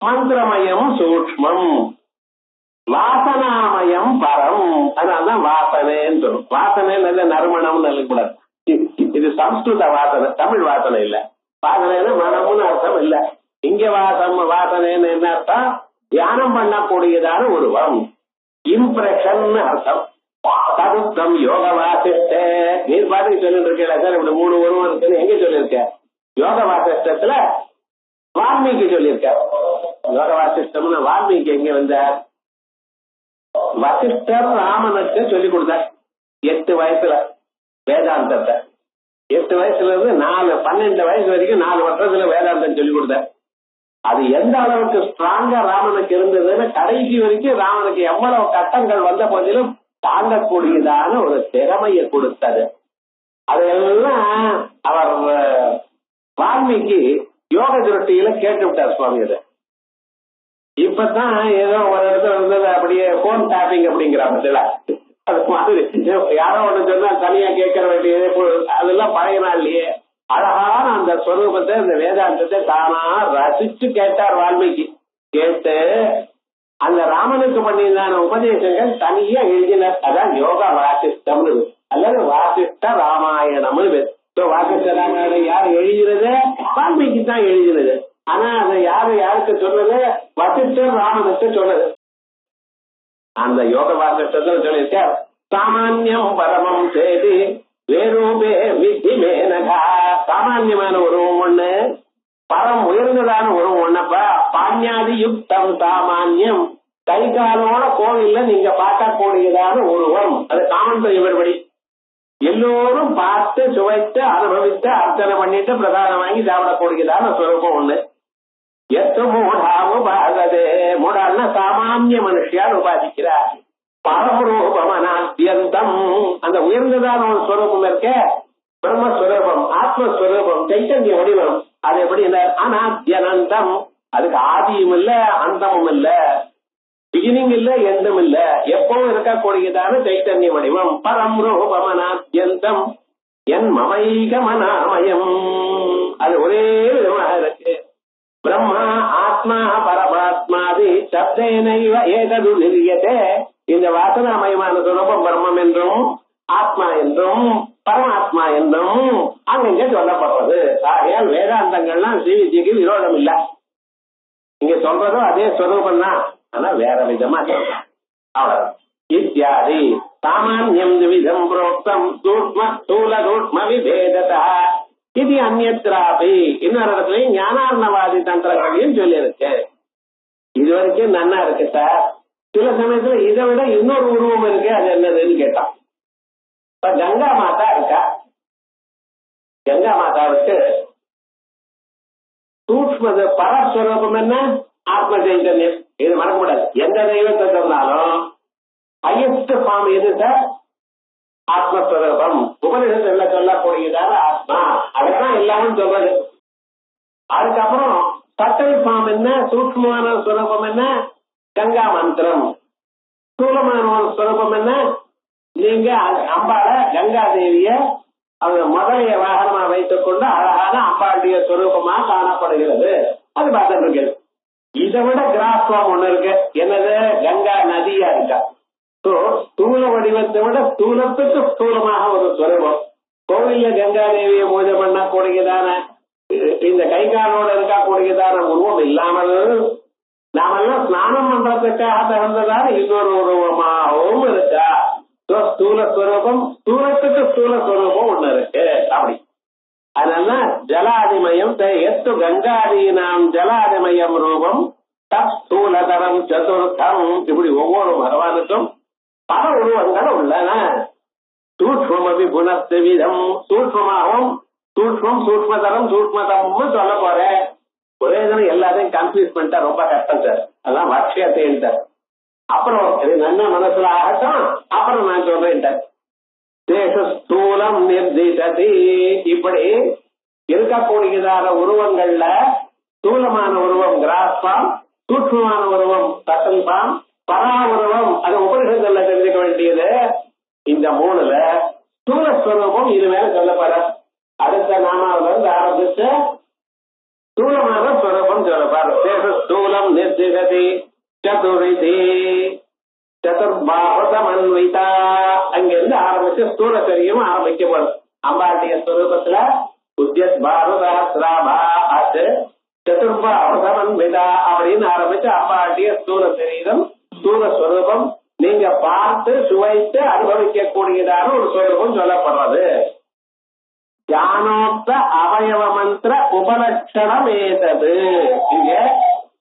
Speaker 2: மந்திரமயம் சூக்ஷ்மம் வாசனாமயம் பரம். அதனால்தான் வாசனைன்னு சொல்லும். வாசனை நல்ல நறுமணம் நல்லக்கூடாது. இது சம்ஸ்கிருத வாசனை, தமிழ் வாசனை இல்ல. வாசனைன்னு மனம்னு அர்த்தம் இல்ல. இங்க வாசனைன்னு என்ன அர்த்தம்? தியானம் பண்ணக்கூடியதான உருவம், இம்ப்ரெஷன் அர்த்தம். ததுத்தம் யோக வாசிஷ்ட. நீர் பாட்டுக்கு சொல்லிட்டு இருக்கேன் சார். இப்படி 3 உருவம் இருக்குன்னு எங்க சொல்லியிருக்க? யோக வாசிஷ்டத்துல வால்மீகி சொல்லியிருக்க. யோக வாசிஷ்டம்னு வால்மீகி எங்க வந்தார்? வசிஷ்டர் ராமனுக்கு சொல்லிக் கொடுத்தார் 8 வயசுல வேதாந்தத்தை. 8 வயசுல இருந்து 12 வயசு வரைக்கும் 4 வருஷத்துல வேதாந்தம் சொல்லிக் கொடுத்தார். அது எந்த அளவுக்கு ஸ்ட்ராங்கா ராமனுக்கு இருந்ததுன்னு கடைசி வரைக்கும் ராமனுக்கு எவ்வளவு கட்டங்கள் வந்த போதிலும் தாங்கக்கூடியதான ஒரு திறமையை கொடுத்தது. அதையெல்லாம் அவர் வால்மீகி யோக திருஷ்டியில கேட்டு விட்டார் சுவாமியோட. இப்பதான் ஏதோ ஒரு இடத்துல இருந்தது அப்படியே போன் டாப்பிங் அப்படிங்கிற அது மாதிரி யாரோ ஒண்ணு சொன்னா தனியா கேட்கற வேண்டியது அதெல்லாம் பழைய நாள்லயே அழகான அந்த ஸ்வரூபத்தை அந்த வேதாந்தத்தை தானா ரசிச்சு கேட்டார் வால்மீகி. கேட்டு அந்த ராமனுக்கு பண்ணியிருந்தான உபதேசங்கள் தனியா எழுதினார். அதான் யோகா வாசிஷ்டம்னு அல்லது வாசிஷ்ட ராமாயணம்னு வாக்குத்தராங்க யாரு எழுதினது? வால்மீகி தான் எழுதினது. ஆனா அதை யாருக்கு சொன்னது? வசிஷ்டர் ராமனுக்கு சொன்னது. அந்த யோக வாசிஷ்டத்தை சொல்லியிருக்க, சாமான்யம் பரமம் சேதி வேரூபே வித்தி மேனகா. சாமான்யமான உருவம் ஒண்ணு, பரம் உயர்ந்ததான உருவம் ஒண்ணப்பா. பாண்யாதி யுக்தம் சாமான்யம், கை காலோட கோவில்ல நீங்க பார்க்கக்கூடியதான உருவம். அது காமன் இவர்படி எல்லோரும் பார்த்து சுவைத்து அனுபவித்து அர்ச்சனை பண்ணிட்டு பிரதானம் வாங்கி சாப்பிடக்கூடியதான சுரூபம் ஒண்ணு. எத்து மூடாவு பாகதே, மூடால்னா சாமானிய மனுஷியால் உபாதிக்கிறார். பரமரூபமனாத்யந்தம், அந்த உயர்ந்ததான ஒரு ஸ்வரூபம் இருக்க பிரம்மஸ்வரூபம், ஆத்மஸ்வரூபம், சைத்தன்ய வடிவம். அது எப்படி அனாத்யனந்தம், அதுக்கு ஆதியும் இல்ல அந்தமும் இல்ல, பிகினிங் இல்ல எண்டும் இல்ல, எப்பவும் இருக்கக்கூடியதான சைத்தன்ய வடிவம். பரம் ரூபமனாத்யந்தம் என் மமைகமனாமயம், அது ஒரே விதமாக இருக்கு. பிரம்மா ஆத்மா பரமாத்மாதி சப்தேனைவ ஏதது நிரியதே. இந்த வாசனாமயமான சுரூபம் பிரம்மம் என்றும் ஆத்மா என்றும் பரமாத்மா என்றும் அங்கங்க சொல்லப்படுறது. ஆகையால் வேதாந்தங்கள்லாம் ஸ்ரீவித்யக்கு விரோதம் இல்ல. இங்க சொல்றதும் அதே ஸ்வரூபம் தான், ஆனா வேற விதமா சொல்றோம். அவ்வளவு இத்தியாதி சாமான்யம் விதம் புரோக்தம் சூக்ம ஸ்தூல சூக்ம விபேததா இது அந்நியத்ராபி. இன்னொரு இடத்துலயும் ஞானார்ணவாதி தந்திரங்களையும் சொல்லி இருக்கு. இது வரைக்கும் நன்னா இருக்கு சார். சில சமயத்துல இதை விட இன்னொரு உருவம் இருக்கு, அது என்னதுன்னு கேட்டான். இப்ப கங்கா மாதா இருக்கா, கங்கா மாதாவுக்கு சூக்ம பரஸ்வரூபம் என்ன? ஆத்ம சைத்தன்யம். இது மறக்கக்கூடாது. எந்த தெய்வத்தை சொன்னாலும் ஹையஸ்ட் ஃபார்ம் எது சார்? ஆத்மஸ்வரூபம். உபநிஷத்துல சொல்லக்கூடியதான ஆத்மா, அதுதான் எல்லாரும் சொல்றது. அதுக்கப்புறம் சட்டல் ஃபார்ம் என்ன? சூக்மமான ஸ்வரூபம் என்ன? கங்கா மந்திரம். ஸ்தூலமான ஸ்வரூபம் என்ன? நீங்க அம்பாள கங்கா தேவிய அவங்க முதலைய வாகனமா வைத்துக் கொண்டு அழகான அம்பாளுடைய ஸ்வரூபமா காணப்படுகிறது. அது பார்த்துட்டு இருக்கு. இதை விட கிராஸ் ஃபார்ம் ஒண்ணு இருக்கு. என்னது? கங்கா நதியா இருக்கா. ஸ்தூல வடிவத்தை விட ஸ்தூலத்துக்கு ஸ்தூலமாக ஒரு ஸ்வரூபம். கோவில்ல கங்கா தேவியை பூஜை பண்ணக்கூடியதான இந்த கைகாலோட இருக்கக்கூடியதான உருவம் இல்லாமல் நாமெல்லாம் ஸ்நானம் பண்றதுக்காக தகுந்ததான இன்னொரு உருவமாகவும் இருக்கா. ஸ்தூல ஸ்வரூபம், ஸ்தூலத்துக்கு ஸ்தூல ஸ்வரூபம் ஒண்ணு இருக்கு. அப்படி அதனால ஜலாதிமயம் எத்து கங்காதீனாம் ஜலாதிமயம் ரூபம் தத் ஸ்தூலதரம் சதுர்த்தம். இப்படி ஒவ்வொரு பகவானுக்கும் பல உருவங்கள் உள்ளன. சூக்மபி புனஸ்து விதம், சூக்மமாகவும் சூக்மம் சூக்மதரம் சூக்மதம்னு சொல்ல போறேன். ஒரே தினம் எல்லாத்தையும் கன்ஃபியூஸ் பண்ணிட்டா ரொம்ப கஷ்டம் சார். அதான் வாட்சியத்தை அப்புறம் இது நல்ல மனசுல ஆகட்டும், அப்புறம் நான் சொல்றேன். ஸ்தூலம் நிர்திசதி, இப்படி இருக்கக்கூடியதான உருவங்கள்ல ஸ்தூலமான உருவம் கிராஸ்பாம், சூக்மமான உருவம் சட்டல்பாம், பரா உருவம் அது உபனிஷத்துல தெரிஞ்சுக்க வேண்டியது. இந்த மூணுல ஸ்தூலஸ்வரூபம் இது மேல சொல்லப்பட அடுத்த நாமாவில இருந்து ஆரம்பிச்சு ஸ்தூலமான ஸ்வரூபம் சொல்லப்பாரு. ஸ்தூலம் நிர்திசதி சதுரிதி சதுர்பாவசமன்விதா, அங்கிருந்து ஆரம்பிச்சு ஸ்தூல தெரியும் ஆரம்பிக்கப்படும். அம்பாட்டிய ஸ்வரூபத்துல உத்யத் பாரதாஸ்ராபா ஆச்சு சதுர்பாவசமன்விதா அப்படின்னு ஆரம்பிச்சு அம்பாட்டிய ஸ்தூல சரீரம் ஸ்தூல ஸ்வரூபம் நீங்க பார்த்து சுவைத்து அனுபவிக்க கூடியதான ஒரு ஸ்வரூபம் சொல்லப்படுறது. ஞானோக்த அவயவ மந்திர உபலட்சணம் ஏதது. இங்க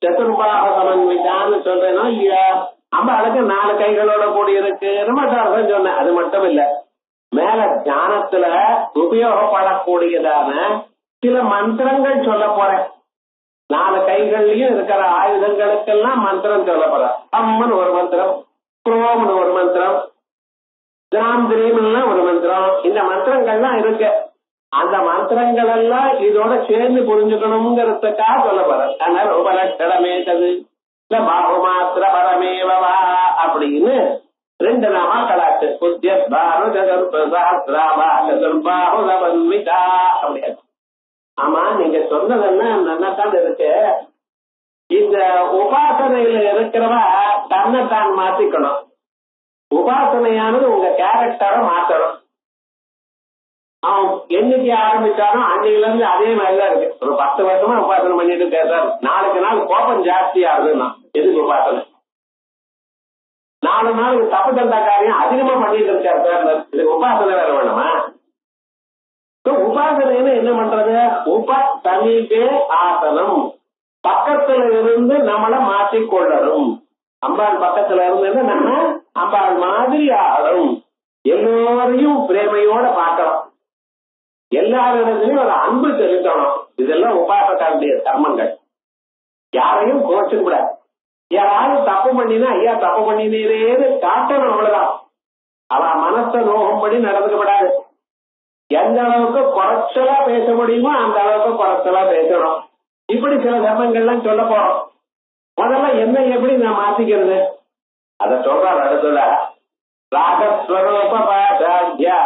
Speaker 2: சதுர்பாக சமன்விதான்னு சொல்றேன்னா இல்லையா? அம்பாளுக்கு 4 கைகளோட கூடியதுக்கு ரொம்ப சொன்னேன். அது மட்டும் இல்ல, மேல ஞானத்துல உபயோகப்படக்கூடியதான சில மந்திரங்கள் சொல்ல போறேன். 4 கைகள்லயும் இருக்கிற ஆயுதங்களுக்கெல்லாம் மந்திரம் சொல்ல போறேன். அம்மன் ஒரு மந்திரம், புரோம்னு ஒரு மந்திரம், திராம் திரீம்லாம் ஒரு மந்திரம். இந்த மந்திரங்கள்லாம் இருக்கு. அந்த மந்திரங்கள் எல்லாம் இதோட சேர்ந்து புரிஞ்சுக்கணுங்கிறதுக்காக சொல்ல போறேன். அதனால உபலட்சணமேதது இல்ல பாகுமாத்திர பரமேவா அப்படின்னு 2 நாமாக்களாச்சு. உத்யத் பாரு சதுர்பசஹஸ்ராபா சதுர்பாஹுதவன்விதா அப்படியாது. ஆமா, நீங்க சொன்னதுன்னா நன்னதான் இருக்கு. இந்த உபாசனையில இருக்கிறவ தன்னைத்தான் மாத்திக்கணும். உபாசனையானது உங்க கேரக்டரை மாத்தணும். அவன் என்னைக்கு ஆரம்பிச்சானோ அன்னையில இருந்து அதே மாதிரிதான் இருக்கு. ஒரு 10 வருஷமா உபாசனை பண்ணிட்டு பேசுறாரு. நாளுக்கு நாள் கோபம் ஜாஸ்தியா இருக்குன்னா எதுக்கு உபாசனை? 4 நாளுக்கு தப்பு தண்டா காரியம் அதிகமா பண்ணிட்டு இருக்காரு. இதுக்கு உபாசனை வேற வேணுமா? உபாசனைன்னு என்ன பண்றது? சமீபே ஆசனம், பக்கத்துல இருந்து நம்மளை மாற்றிக்கொள்ளணும். அம்பாள் பக்கத்துல இருந்து நம்ம அம்பாள் மாதிரி ஆகணும். எல்லோரையும் பிரேமையோட பார்க்கணும். எல்லாரிடத்திலையும் ஒரு அன்பு செலுத்தணும். இதெல்லாம் உபாசக்காருடைய தர்மங்கள். யாரையும் கோச்சுக்க கூடாது. யாராவது தப்பு பண்ணினா ஐயா தப்பு பண்ணினேன்னு காட்டணும், அவ்வளவுதான். அவன் மனசை நோகும்படி நடந்துக்கப்படாது. எந்த அளவுக்கு குறைச்சலா பேச முடியுமோ அந்த அளவுக்கு குறைச்சலா பேசணும். இப்படி சில தர்மங்கள்லாம் சொல்ல போறோம். முதல்ல என்ன எப்படி நான் மாத்திக்கிறது அத சொல்றாரு. அடுத்தல ராகஸ்வரூபாத்யா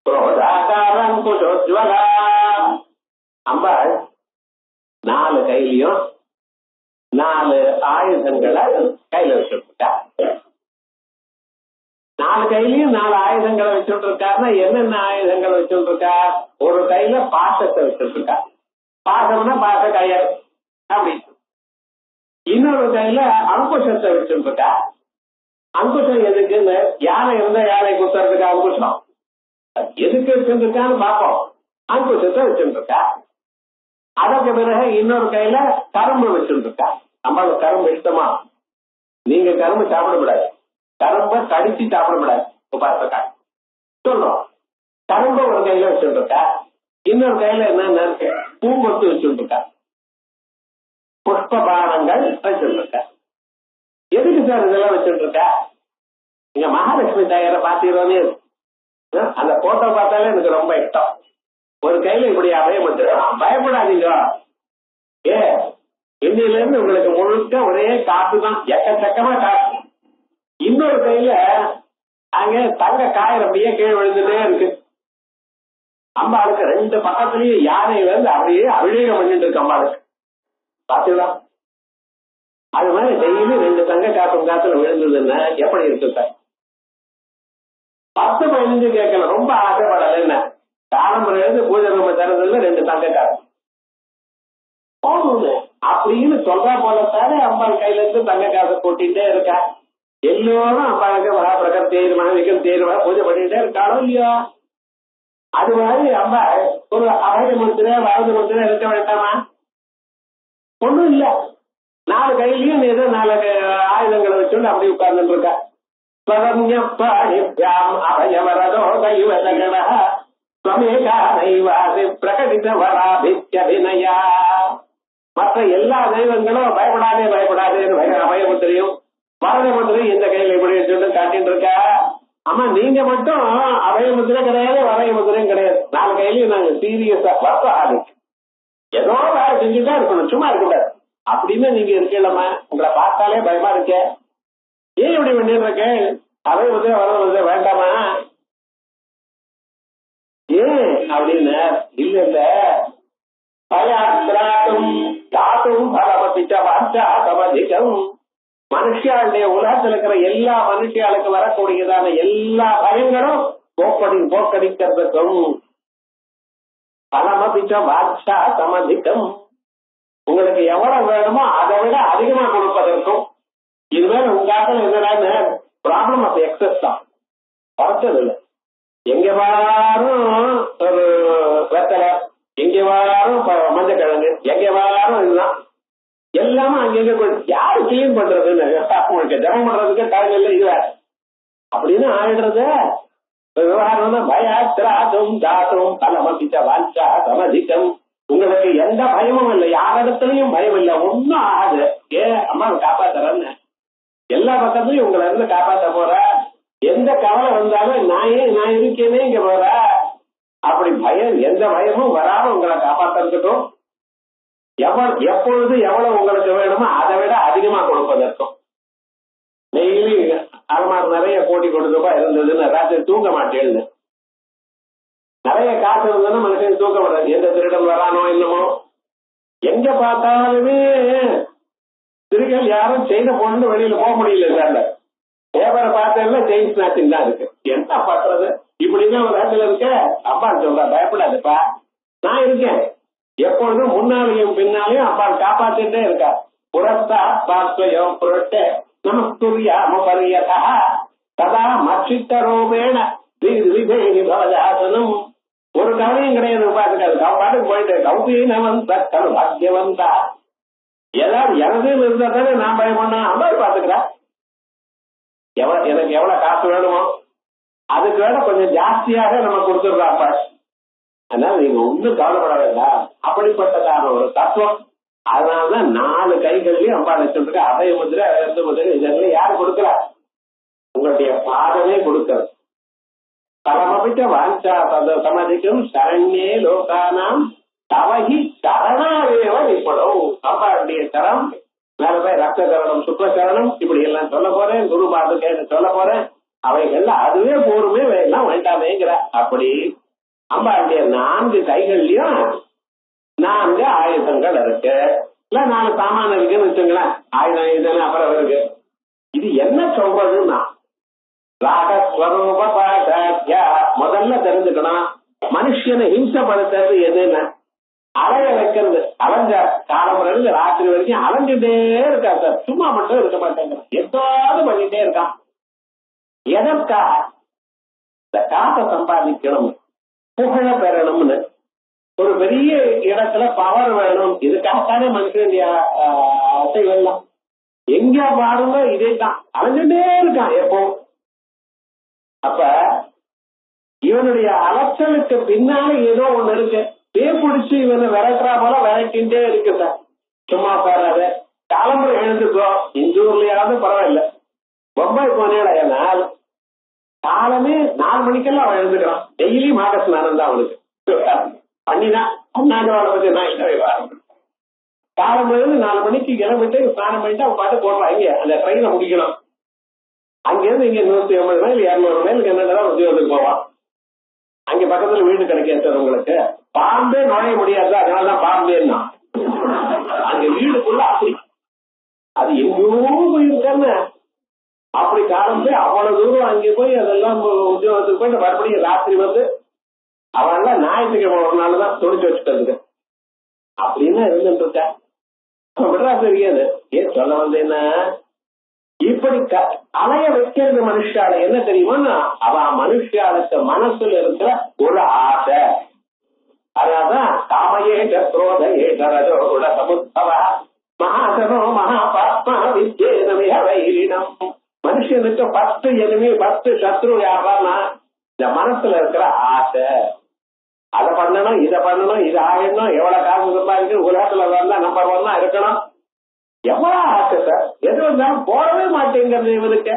Speaker 2: குரோதாகாரம் குஷோஜ்வலா. அம்பாள் 4 கையிலையும் 4 ஆயுதங்களை கையில வச்சுட்டா. 4 கையிலையும் 4 ஆயுதங்களை வச்சுட்டு இருக்காருன்னா என்னென்ன ஆயுதங்களை வச்சுட்டு இருக்கா? ஒரு கையில பாசத்தை வச்சுட்டு இருக்கா. பாசம்னா பாச கயர் அப்படி. இன்னொரு கையில அங்குஷத்தை வச்சுட்டு இருக்கா. அங்குஷம் எதுக்குன்னு, யானை இருந்தா யானை குத்துறதுக்கு அங்குஷம் எதுக்கு வச்சுருக்கான்னு பார்ப்போம். அங்குஷத்தை வச்சுட்டு இருக்கா. அதற்கு பிறகு இன்னொரு கையில கரும்பு வச்சுட்டு இருக்கா. நம்மளுக்கு கரும்பு இஷ்டமா? நீங்க கரும்பு சாப்பிடக்கூடாது. கரும்பை கடிச்சு சாப்பிடக்கூடாது. உபாசக்கா சொல்றோம். கரும்பு ஒரு கையில வச்சுட்டு இருக்கா. இன்னொரு கையில என்ன பூங்கொத்து வச்சுட்டு இருக்கா. புஷ்பபானங்கள் வச்சுட்டு இருக்கா. எதுக்கு சார் இதெல்லாம் வச்சுட்டு இருக்கா? நீங்க மகாலட்சுமி தாயாரை பாத்தீங்கன்னா அந்த போட்டோ பார்த்தாலே எனக்கு ரொம்ப இஷ்டம். ஒரு கையில இப்படி அபயம் பயப்படாதீங்க. இன்னையில இருந்து உங்களுக்கு முழுக்க ஒரே காத்து தான், எக்கச்சக்கமா காத்து. இன்னொரு கையில அங்க தங்க காயர் அப்படியே கீழே விழுந்துட்டே இருக்கு. அம்பாளுக்கு 2 பக்கத்துலயும் யானையில இருந்து அப்படியே அபிஷேகம் பண்ணிட்டு இருக்கு அம்பாளுக்கு. பாத்தீங்களா? அது மாதிரி டெய்லி 2 தங்க காத்துல விழுந்ததுன்னா எப்படி இருக்கு சார்? 10-15 கேட்கல, ரொம்ப ஆசைப்படல. என்ன காலம்புரை எழுந்து பூஜை ரூம தரதுல 2 தங்க காசு போதும் அப்படின்னு சொல்றா போலத்தானே அம்பாள் கையில இருந்து தங்க காசை போட்டிகிட்டே இருக்கா. எல்லோரும் அம்பாளுக்கு மகாபிரகம் தேர்மா விகம் தேர்வா பூஜை பண்ணிட்டே இருக்காளோ இல்லையோ? அது மாதிரி அம்பாள் ஒரு அழகு மந்திர வரது மந்திர இருக்க வேண்டாமா? ஒண்ணும் இல்ல. 4 கையிலையும் ஏதோ 4 ஆயுதங்களை வச்சுட்டு அப்படி உட்கார்ந்துட்டு இருக்கா. அபயவரதோ கைவதகண பிரகடித வராபித்யபிநயா. மற்ற எல்லா தெய்வங்களும் பயப்படாதே அபயமுத்திரையும் வரதமுத்திரையும் இந்த கையில இப்படி வச்சுட்டு காட்டிட்டு இருக்கா. ஆமா, நீங்க மட்டும் அபயமுத்திரை கிடையாது, வரயமுத்திரையும் கிடையாது. 4 கையிலையும் நாங்க சீரியஸா வர்த்தம் ஏதோ வேலை செஞ்சுதான் இருக்கணும், சும்மா இருக்கக்கூடாது அப்படின்னு நீங்க இருக்கலாமா? உங்களை பார்த்தாலே பயமா இருக்க. ஏன் இப்படி பண்ணிட்டு இருக்க? அபயமுத்திரை வரதமுத்திரை வேண்டாமா? ஏன் அப்படின்னு இல்ல பயாத்திராட்டும் தாத்தும் பலமதிச்ச வாஞ்சாதமதிகம். மனுஷியாளுடைய உலகத்தில் இருக்கிற எல்லா மனுஷியாளுக்கு வரக்கூடியதான எல்லா பயங்களும் போக்கடிக்கிறதுக்கும் பலமதிச்ச வாஞ்சாதமதிகம். உங்களுக்கு எவ்வளவு வேணுமோ அதை விட அதிகமா கொடுப்பதற்கும். இதுவே உங்காக என்னன்னா ப்ராப்ளம் ஆஃப் எக்ஸஸ் தான், பறத்தது இல்லை. எங்க வாரும் ஒரு வெத்தலை, எங்க வாரும் மஞ்சக்கிழங்கு, எங்க வாரும் இதுதான் எல்லாமே அங்கங்க யாரு கிளீன் பண்றதுன்னு உங்களுக்கு ஜபம் பண்றதுக்கு டைம் இல்லை. இது அப்படின்னு ஆயிடுறது விவகாரம். பயாத்திராதும் தாத்தும் பலமதிச்ச வாஞ்சா சமதிக்கம். உங்களுக்கு எந்த பயமும் இல்லை, யாரிடத்துலயும் பயம் இல்லை, ஒன்னும் ஆகாது. அம்மா காப்பாத்துறேன்னு எல்லா பக்கத்துலயும் உங்களை இருந்து காப்பாற்ற போற. எந்த கவலை வந்தாலும் நான் இருக்கேனே இங்க போற. அப்படி பயம் எந்த பயமும் வராம உங்களை காப்பாற்றுறதுக்கும் எப்பொழுது எவ்வளவு உங்களுக்கு வேணுமோ அதை விட அதிகமா கொடுப்பதற்கும். டெய்லி அரைமாறு நிறைய கோடி கொடுத்தப்பா இருந்ததுன்னு ராத்திரி தூங்க மாட்டேன்னு. நிறைய காசு இருந்ததுன்னா மனுஷன் தூக்க வராது. எந்த திருடன் வரானோ என்னமோ. எங்க பார்த்தாலுமே திருகள் யாரும் செயின போட்டு வெளியில போக முடியல சார். பேப்பரை பார்த்ததுல செயின் ஸ்நாச்சிங் தான் இருக்கு. என்ன பண்றது? இப்படிதான் ஒரு இடத்துல இருக்க. அம்பாள் சொல்றா, பயப்படாதுப்பா, நான் இருக்கேன். எப்பொழுதும் முன்னாலையும் பின்னாலையும் அம்பாள் காப்பாத்திட்டே இருக்கா. புறத்தா பார்த்தையும் புரட்ட நமஸ்துரியாம பரியதா ததா மச்சித்தரோவேண பவஜாசனம். ஒரு கவலையும் கிடையாது பாத்துக்காது. பாட்டுக்கு போயிட்டு கௌபீனவந்த கரு பாக்கியவந்தா. ஏதாவது எனதுன்னு இருந்தா தானே நான் பயப்படணும். அம்பாள் பாத்துக்கிறா. எனக்கு எவ்வளவு காசு வேணுமோ அதுக்கு வேணா கொஞ்சம் ஜாஸ்தியாக நம்ம கொடுத்துடுறோம் அம்பாள். அதனால நீங்க ஒன்னும் கவலைப்பட வேண்டாம். அப்படிப்பட்டதான ஒரு தத்துவம். அதனாலதான் 4 கைகள்லயும் அம்பாள் வச்சிருக்க. அபய முதிரை, அழகு முதிரை இதெல்லாம் யாரு கொடுக்கறா? உங்களுடைய பாதமே கொடுக்கிறது. பரமபிட்ட வாஞ்சா சமதிக்கும் சரண்யே லோகானாம் தவகி சரணாவேவ இப்படும். அம்பாளுடைய சரம் மேல போய் ரத்த சரணம், சுக்ல சரணம் இப்படி எல்லாம் சொல்ல போறேன். குரு பாதுகேன்னு சொல்ல போறேன். அவைகள்ல அதுவே போருமே எல்லாம் வேண்டாமேங்கிற. அப்படி அம்பாளுடைய 4 கைகள்லயும் 4 ஆயுதங்கள் இருக்கு. இல்ல 4 சாமான இருக்குன்னு வச்சுங்களேன். ஆயுதம் இதுன்னு அப்புறம் இருக்கு. இது என்ன சொல்றதுன்னா ராகஸ்வரூப பாதாத்யா. முதல்ல தெரிஞ்சுக்கணும், மனுஷனை ஹிம்சப்படுத்துறது எதுன்னு. அலைய வைக்கிறது. அலைஞ்ச காலம் இருந்து ராத்திரி வரைக்கும் அலைஞ்சுட்டே இருக்கா சார். சும்மா மட்டும் இருக்க மாட்டேங்க, ஏதாவது பண்ணிட்டே இருக்கான். எதற்காக? இந்த காசை சம்பாதிக்கணும், புகழ பெறணும்னு, ஒரு பெரிய இடத்துல பவர் வேணும். இதுக்காகத்தானே மனுஷனுடைய ஆசைகள்லாம். எங்க பாருங்க இதே தான், அலைஞ்சுட்டே இருக்கான் எப்போ. அப்ப இவனுடைய அலைச்சலுக்கு பின்னால ஏதோ ஒண்ணு இருக்கு. பேப்பிடிச்சு இவனை விரட்டுறா போல விரட்டின்டே இருக்கு சார். சும்மா உட்காராத, காலம்புரை எழுந்துக்கோ. இந்த ஊர்லயாவது பரவாயில்ல. பொம்பாய் போனேனால் காலமே 4 மணிக்கெல்லாம் அவன் எழுந்துக்கிறான். டெய்லி மாக ஸ்நானம் தான் அவனுக்கு. பண்ணினா அண்ணாண்டு வாழை பத்தி நான் இல்லை. காலம் 4 மணிக்கு கிளம்பிட்டு ஸ்நானம் பண்ணிட்டு அவன் பாட்டு போடுறான். இங்க அந்த ட்ரெயினை முடிக்கணும். அங்கிருந்து இங்க 150 மைல் 200 மைலுக்கு என்னதான் உத்தியோகத்துக்கு போவான். அங்க பக்கத்துல வீடு கிடைக்காது சார் உங்களுக்கு. பாம்பே நுழைய முடியாது. அதனாலதான் பாம்பேன்னா அங்க வீடுக்குள்ள அப்படி அது எங்கேயோ போயிருக்கான்னு அப்படி காலம் போய் அவ்வளவு தூரம் அங்கே போய் அதெல்லாம் உத்தியோகத்துக்கு போயிட்டு மறுபடியும் ராத்திரி வந்து அவன் ஞாயிற்றுக்கிழமை ஒரு நாள் தான் துடிச்சு வச்சுட்டு அப்படின்னு இருந்துட்டு இருக்க. விடுறா தெரியாது. ஏன் சொல்ல வந்தேன்னா, இப்படி அலைய வைக்கிறது மனுஷால என்ன தெரியுமா, அவன் மனுஷாளுக்கு மனசுல இருக்கிற ஒரு ஆசை. அதான் காமயேட குரோத ஏடரஜோட சமுத்தவ மகாசனோ மகாபாத்மா வித்யேனமிஹ வைரினம். மனுஷனுக்கு 10 எனிமி 10 சத்ரு யாருன்னா இந்த மனசுல இருக்கிற ஆசை. அதை பண்ணணும், இதை பண்ணணும், இது ஆகணும், எவ்வளவு காசு சம்பாதிக்கணும், உலகத்துல வந்தா நம்பர் 1 இருக்கணும். எவ்வளவு ஆசை சார். எது வந்தாலும் போடவே மாட்டேங்கிறது இவனுக்கு.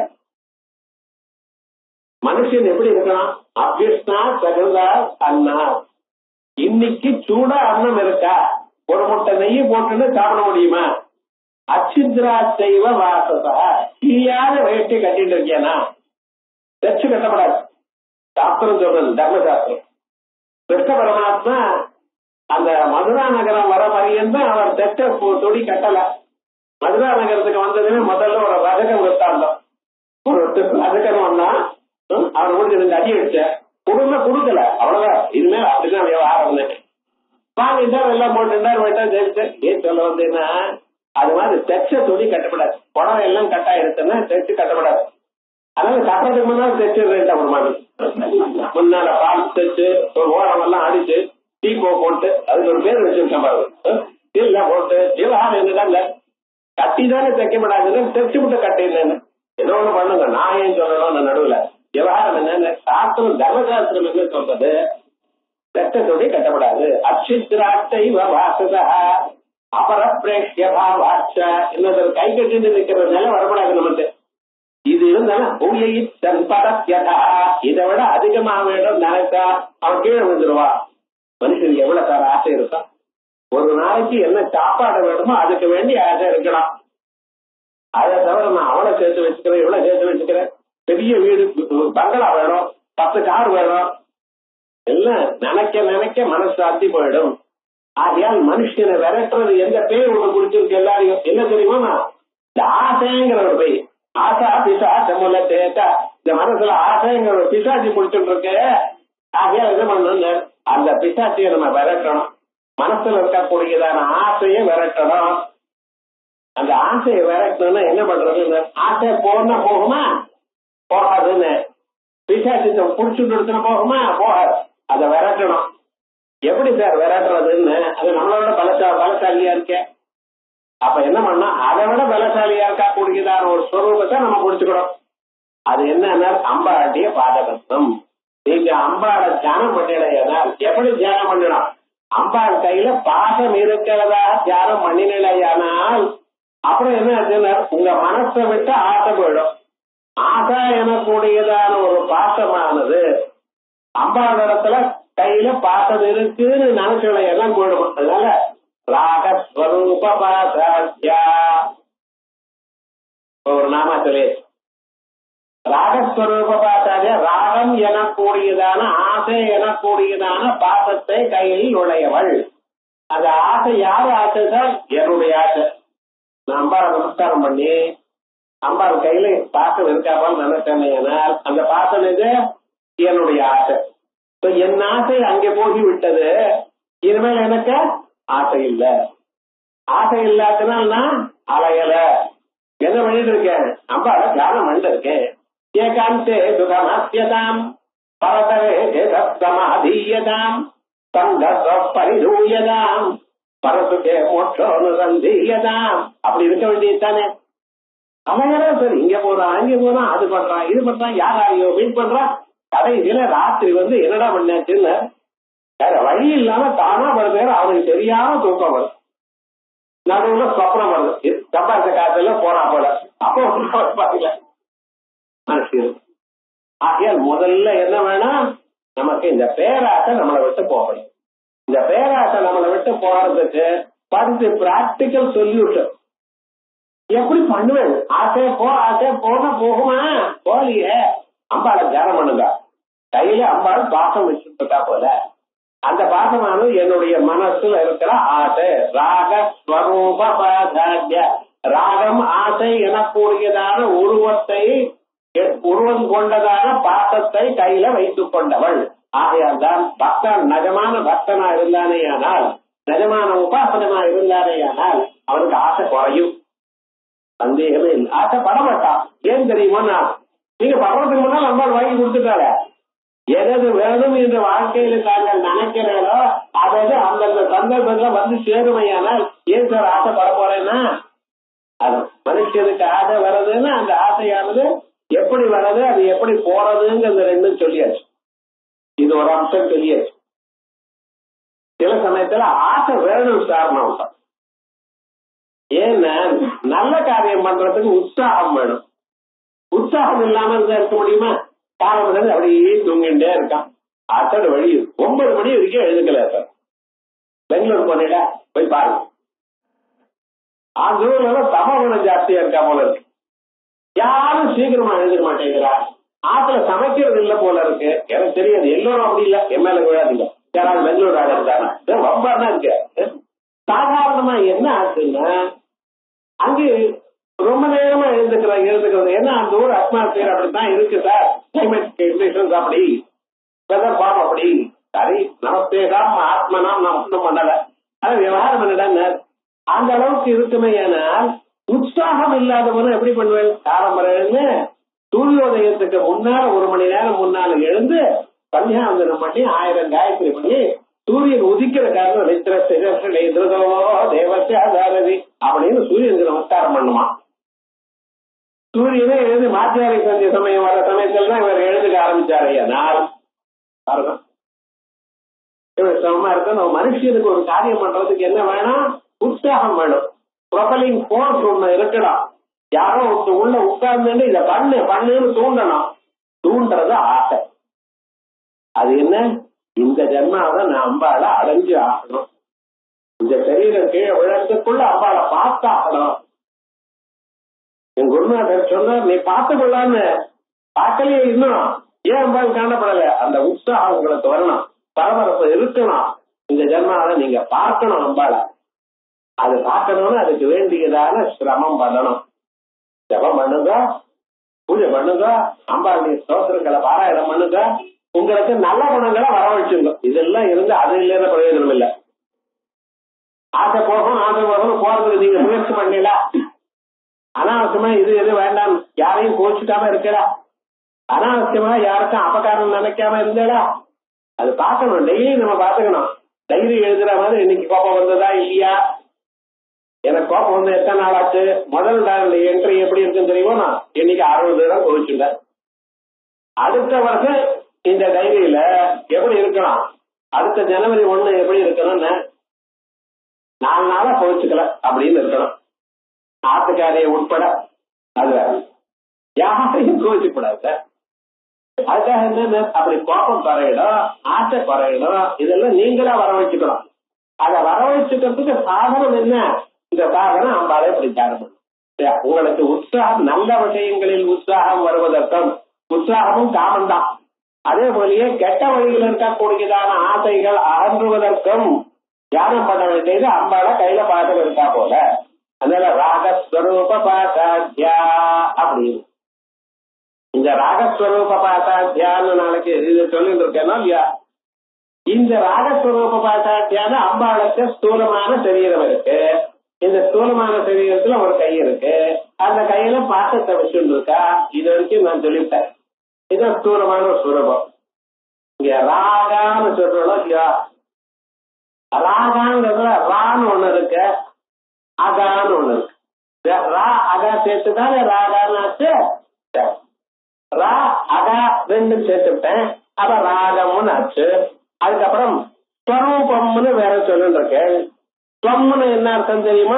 Speaker 2: மனுஷன் எப்படி இருக்கணும்? அபிஷ்ணா தகுந்தா அண்ணா. இன்னைக்கு சூடா அன்னம் இருக்கா, ஒரு முட்டை நெய் போட்டுன்னு சாப்பிட முடியுமா? அச்சித்ரா செய்வ வாசதா. தீயாத வேட்டி கட்டிட்டு இருக்கியானா தச்சு கட்டப்படாது. சாஸ்திரம் சொல்றது, தர்மசாஸ்திரம். கிருஷ்ண பரமாத்மா அந்த மதுரா நகரம் வர மாதிரியும் அவர் தெற்ற தொடி கட்டல. மதுரா நகரத்துக்கு வந்ததுமே முதல்ல ஒரு ரதகம் வித்தாந்தோம். ஒரு ரதகம் வந்தா அவர் கூட 2 அடி அடிச்ச குடும்ப கொடுக்கல. அவ்வளவுதான். இனிமே அப்படிதான் விவகாரம் வாங்கிட்டார், எல்லாம் போட்டுட்டார், போயிட்டா ஜெயிச்சு. ஏன் சொல்ல வந்தேன்னா, அது மாதிரி தெச்ச துணி கட்டப்படாது. புடவை எல்லாம் கட்டா எடுத்தேன்னா தைச்சு கட்டப்படாது. அதனால கட்டுறதுக்கு முன்னாடி தைச்சிடுறேன். ஒரு மாதிரி முன்னால பால் தைச்சு ஒரு ஓரம் எல்லாம் அடிச்சு டீப்போ போட்டு அதுக்கு ஒரு பேர் வச்சிருக்கேன் பாரு. இல்ல போட்டு விவகாரம் என்னதான் கட்டி தானே தைக்கப்படாதுன்னு தைச்சு விட்டு கட்டிடுறேன்னு ஏதோ ஒண்ணு பண்ணுங்க. நான் ஏன் சொல்லணும் நடுவுல விவகாரம் என்னன்னு சாஸ்திரம் தர்மசாஸ்திரம் என்ன சொல்றது, ரத்தத்தோட கட்டப்படாது. அச்சித்ராட்டை வாசதா அபரப்பிரேஷ்ய பாவாட்ச இன்னொரு கை கட்டிட்டு நிக்கிறதுனால வரப்படாது நமக்கு. இது இருந்தாலும் பூயைத்தன் பரத்யதா இதை விட அதிகமா வேணும் நினைத்தா அவன் கீழே விழுந்துருவா. மனுஷனுக்கு எவ்வளவு சார் ஆசை இருக்கும். ஒரு நாளைக்கு என்ன சாப்பாடு வேணுமோ அதுக்கு வேண்டி ஆசை இருக்கலாம். அதை தவிர நான் அவளை சேர்த்து வச்சுக்கிறேன், இவ்வளவு சேர்த்து வச்சுக்கிறேன், பெரிய வீடு பங்களா வேணும், 10 கார் வேணும், எல்லாம் நினைக்க நினைக்க மனசு அத்தி போயிடும். ஆகையால் மனுஷனை விரட்டுறது எந்த பேர் ஒண்ணு குடிச்சிருக்கு எல்லாரையும் என்ன தெரியுமா, இந்த ஆசைங்கிற ஒரு பேர். ஆசா பிசா சமுல தேட்டா இந்த மனசுல ஆசைங்கிற ஒரு பிசாச்சி பிடிச்சிட்டு இருக்கு. ஆகையா என்ன பண்ணணும், அந்த பிசாச்சியை நம்ம விரட்டணும். மனசுல இருக்கக்கூடியதான ஆசையை விரட்டணும். அந்த ஆசையை விரட்டணும்னா என்ன பண்றது, ஆசை போனா போகுமா போகாதுன்னு, பிசாச்சத்தை புடிச்சுட்டு எடுத்துன போகுமா போகாது. அதை விரட்டணும். எப்படி சார் விரட்டுறதுன்னு, அது நம்மளோட பலசாலியா இருக்க. அப்ப என்ன பண்ணா, அதை விட பலசாலியா இருக்கா கூடியதான ஒரு ஸ்வரூபத்தை நம்ம புடிச்சுக்கணும். அது என்னன்னா அம்பாளுடைய பாதகத்துவம். நீங்க அம்பாளை தியானம் பண்ணிடையானால் எப்படி தியானம் பண்ணணும், அம்பாள் கையில பாசம் இருக்கிறதா தியானம் பண்ணினையானால் அப்புறம் என்ன ஆச்சுன்னா உங்க மனசை விட்டு ஆசை போயிடும். ஆசை எனக்கூடியதான ஒரு பாசமானது அம்பாள் இடத்துல கையில பாசம் இருக்குன்னு நினைச்சவளை எல்லாம் போயிடும். அதனால ராகஸ்வரூப பாசாத்யா ஒரு நாமா சொல்லி ராகஸ்வரூப பாசாத்யா, ராகம் எனக்கூடியதான ஆசை எனக்கூடியதான பாசத்தை கையில் உடையவள். அந்த ஆசை யாரு ஆசை தான், என்னுடைய ஆசை. நான் அம்பாளை நமஸ்காரம் பண்ணி அம்பாள் கையில பாசம் இருக்காமல் நினைச்சேனால் அந்த பாசம் இது என்னுடைய ஆசை. என் ஆசை அங்கே போகி விட்டது. இனிமேல் எனக்கு ஆசை இல்ல. ஆசை இல்லாதனால் நான் அலையல. என்ன பண்ணிட்டு இருக்கேன், அம்பாளை தியானம் பண்ணிட்டு இருக்கேன். ஏகாந்தே சுகமாஸ்யதாம் பரதரே சமாதீயதாம் பரிதூயதாம் பரசுக்கே மோட்சோனுசந்தீயதாம். அப்படி இருக்க வேண்டியதுதானே. அவன் சரி இங்க போறான் அங்கே போறான், அது பண்றான் இது பண்றான், யாரையோ மீட் பண்றான். கடைசியில ராத்திரி என்னடா பண்ணாச்சுன்னு வேற வழி இல்லாம தானா வருது. அவனுக்கு தெரியாம தூக்கம் வருது, நடுவுல சொப்பனம் வருது, சம்பாதிச்ச காத்துல போனா போல. அப்போ பாக்கல மனசு. ஆகையால் முதல்ல என்ன வேணும், நமக்கு இந்த பேராசை நம்மளை விட்டு போகணும். இந்த பேராசை நம்மளை விட்டு போறதுக்கு படித்து பிராக்டிக்கல் சொல்யூஷன் எப்படி பண்ணுவேன். ஆசை போன போகுமா போலியே. அம்பாளை தியானம் பண்ணுங்க. கையில அம்பாள் பாசம் வச்சுட்டு இருக்கா போல. அந்த பாசமானது என்னுடைய மனசுல இருக்கிற ஆசை. ராக ஸ்வரூப பாசாத்ய, ராகம் ஆசை எனக்கூடியதான உருவம் கொண்டதான பாசத்தை கையில வைத்துக் கொண்டவள். ஆகையால் தான் பக்தன் நிஜமான பக்தனா இருந்தானேயானால், நிஜமான உபாசனமா இருந்தானேயானால் அவனுக்கு ஆசை குறையும். சந்தேகமே இல்லை. ஆசை படமாட்டான். ஏன் தெரியுமா, நீங்க படுறதுக்கு முன்னால் அம்பாள் வாங்கி கொடுத்துட்டால. எது வேணும் என்று வாழ்க்கையில தாங்கள் நினைக்கிறீங்களோ அதாவது அந்தந்த சந்தர்ப்பத்துல சேருமையானால் ஏன் சார் ஆசைப்பட போறேன்னா, அது மனுஷனுக்கு ஆசை வர்றதுன்னா அந்த ஆசையானது எப்படி வர்றது, அது எப்படி போறதுங்கிறது ரெண்டும் சொல்லியாச்சு. இது ஒரு அம்சம் சொல்லியாச்சு. சில சமயத்துல ஆசை வேணும் காரணம். ஏன்னா நல்ல காரியம் பண்றதுக்கு உற்சாகம் வேணும். உற்சாகம் இல்லாம இருக்க முடியுமா? காலம் அப்படியே தூங்கிட்டே இருக்கான். அத்தனை வழி 9 மணி வரைக்கும் எழுதுக்கல சார். பெங்களூர் போனீங்களா போய் பாருங்க. அந்த ஊர்ல தமகுணம் ஜாஸ்தியா இருக்கா போல இருக்கு. யாரும் சீக்கிரமா எழுதுக்க மாட்டேங்கிறா. ஆத்துல சமைக்கிறது இல்ல போல இருக்கு. எனக்கு தெரியாது, எல்லோரும் அப்படி இல்ல. என் மேல விழாதீங்க. யாராவது பெங்களூர் ஆக இருந்தாங்க ரொம்ப தான் இருக்கு. சாதாரணமா என்ன ஆச்சுன்னா அங்கு ரொம்ப நேரமா எழுதுக்கிறது. ஏன்னா அந்த ஊர் அட்மாஸ்பியர் அப்படித்தான் இருக்கு சார். கிளைமேட் கண்டிஷன்ஸ் அப்படி, வெதர் ஃபார்ம் அப்படி. சரி, நமஸ்தேகாம் ஆத்மனாம் நாம் ஒன்றும் பண்ணல. ஆனா விவகாரம் பண்ணிடாங்க அந்த அளவுக்கு இருக்குமே. ஏனால் உற்சாகம் இல்லாதவனும் எப்படி பண்ணுவேன், காலம்பரன்னு சூரியோதயத்துக்கு முன்னால 1 மணி நேரம் முன்னால எழுந்து சந்தியாவந்தனம் பண்ணி 1000 காயத்ரி பண்ணி சூரியன் உதிக்கிற காரணம் தேவசாரதி அப்படின்னு சூரியனுக்கு நமஸ்காரம் பண்ணுமா. சூரியனே எழுந்து மாத்தியாரை சந்திய சமயம் வர சமயத்தில் தான் இவர் எழுதுக்க ஆரம்பிச்சாரு. நாள் பாருங்க இவர் சமமா இருக்க. நம்ம மனுஷனுக்கு ஒரு காரியம் பண்றதுக்கு என்ன வேணும், உற்சாகம் வேணும். ப்ரொபலிங் போர்ஸ் ஒண்ணு இருக்கணும். யாரோ உள்ள உட்கார்ந்து இதை பண்ணுன்னு தூண்டணும். தூண்டுறது ஆசை. அது என்ன, இந்த ஜென்மாவை நான் அம்பாளை அடைஞ்சு ஆகணும். இந்த சரீரம் கீழே விழறதுக்குள்ள அம்பாளை பார்த்தாகணும். என் குருநாதர் சொன்னார், நீ பார்த்து கொள்ளான்னு. பார்க்கலையே இன்னும், ஏன் அம்பாள் காணப்படல? அந்த உற்சாகம் உங்களுக்கு வரணும், பரபரப்பு இருக்கணும். இந்த ஜென்மாவை நீங்க பார்க்கணும் அம்பாளை. அது பார்க்கணும்னு அதுக்கு வேண்டியதான சிரமம் பண்ணணும். ஜபம் பண்ணுங்க, பூஜை பண்ணுங்க, அம்பாளுடைய ஸ்தோத்திரங்களை பாராயணம் பண்ணுங்க, உங்களுக்கு நல்ல குணங்களை வரவழைச்சுங்க. இதெல்லாம் இருந்து அது இல்லைன்னா பிரயோஜனம் இல்லை. ஆசை போகணும் போறதுக்கு நீங்க முயற்சி பண்ணல, அனாவசியமா இது எது வேண்டாம் யாரையும் கோச்சிக்காம இருக்கடா, அனாவசியமா யாருக்கும் அபகாரம் நினைக்காம இருந்தடா, அது பார்க்கணும். டெய்லி நம்ம பார்த்துக்கணும். டைரி எழுதுற மாதிரி இன்னைக்கு கோபம் வந்ததா இல்லையா, எனக்கு கோபம் வந்து எத்தனை நாள் ஆச்சு, முதல் நாள் என்ட்ரி எப்படி இருக்குன்னு தெரியுமா, இன்னைக்கு 60 இடம் கோவிச்சுட்டேன். அடுத்த வருஷம் இந்த டைரியில எப்படி இருக்கணும், அடுத்த ஜனவரி 1 எப்படி இருக்கணும்னு 4 நாளா கோவிச்சுக்கல அப்படின்னு இருக்கணும். ஆத்துக்காரைய உட்பட அது யாரையும் கோவிச்சுக்கூடாது. அதுக்காக என்ன, அப்படி கோபம் குறையிடும், ஆசை குறையிடும், இதெல்லாம் நீங்களா வரவழைச்சுக்கணும். அதை வரவழைச்சுக்கிறதுக்கு சாதனம் என்ன, இந்த சாதனம் அம்பாலே இப்படி தியானம். உங்களுக்கு உற்சாகம், நல்ல விஷயங்களில் உற்சாகம் வருவதற்கும், உற்சாகமும் காமந்தான். அதே போலயே கெட்ட வழியில் இருக்கக்கூடியதான ஆசைகள் அகன்றுவதற்கும் தியானம் பண்ண வேண்டியது அம்பால கையில பாட்டம் இருக்கா போல. அதனால ராகஸ்வரூப பாசாத்தியா அப்படின்னு இந்த ராகஸ்வரூப பாசாத்தியான்னு நாளைக்கு இது சொல்லிட்டு இருக்கேன்னா இல்லையா, இந்த ராகஸ்வரூப பாசாத்தியான அம்பாளுக்கு ஸ்தூலமான சரீரம் இருக்கு. இந்த ஸ்தூலமான சரீரத்துல ஒரு கை இருக்கு, அந்த கையில பாசத்தை வச்சுட்டு இருக்கா. இது வரைக்கும் நான் சொல்லிவிட்டேன். இது ஸ்தூலமான ஒரு சுரூபம். இங்க ராகான்னு சொல்றோம் இல்லையா, ராகாங்கிறதுல ரான்னு ஒண்ணு இருக்கு, அகான்னு ஒண்ணு இருக்கு. ரா அகா சேர்த்துதான் ராகான்னு ஆச்சு. ரா அகா ரெண்டும் சேர்த்துட்டேன், அப்ப ராகம்னு ஆச்சு. அதுக்கப்புறம் ஸ்வரூபம்னு வேற சொல்லிட்டு இருக்கேன். ஸ்வம்னு என்ன அர்த்தம் தெரியுமா,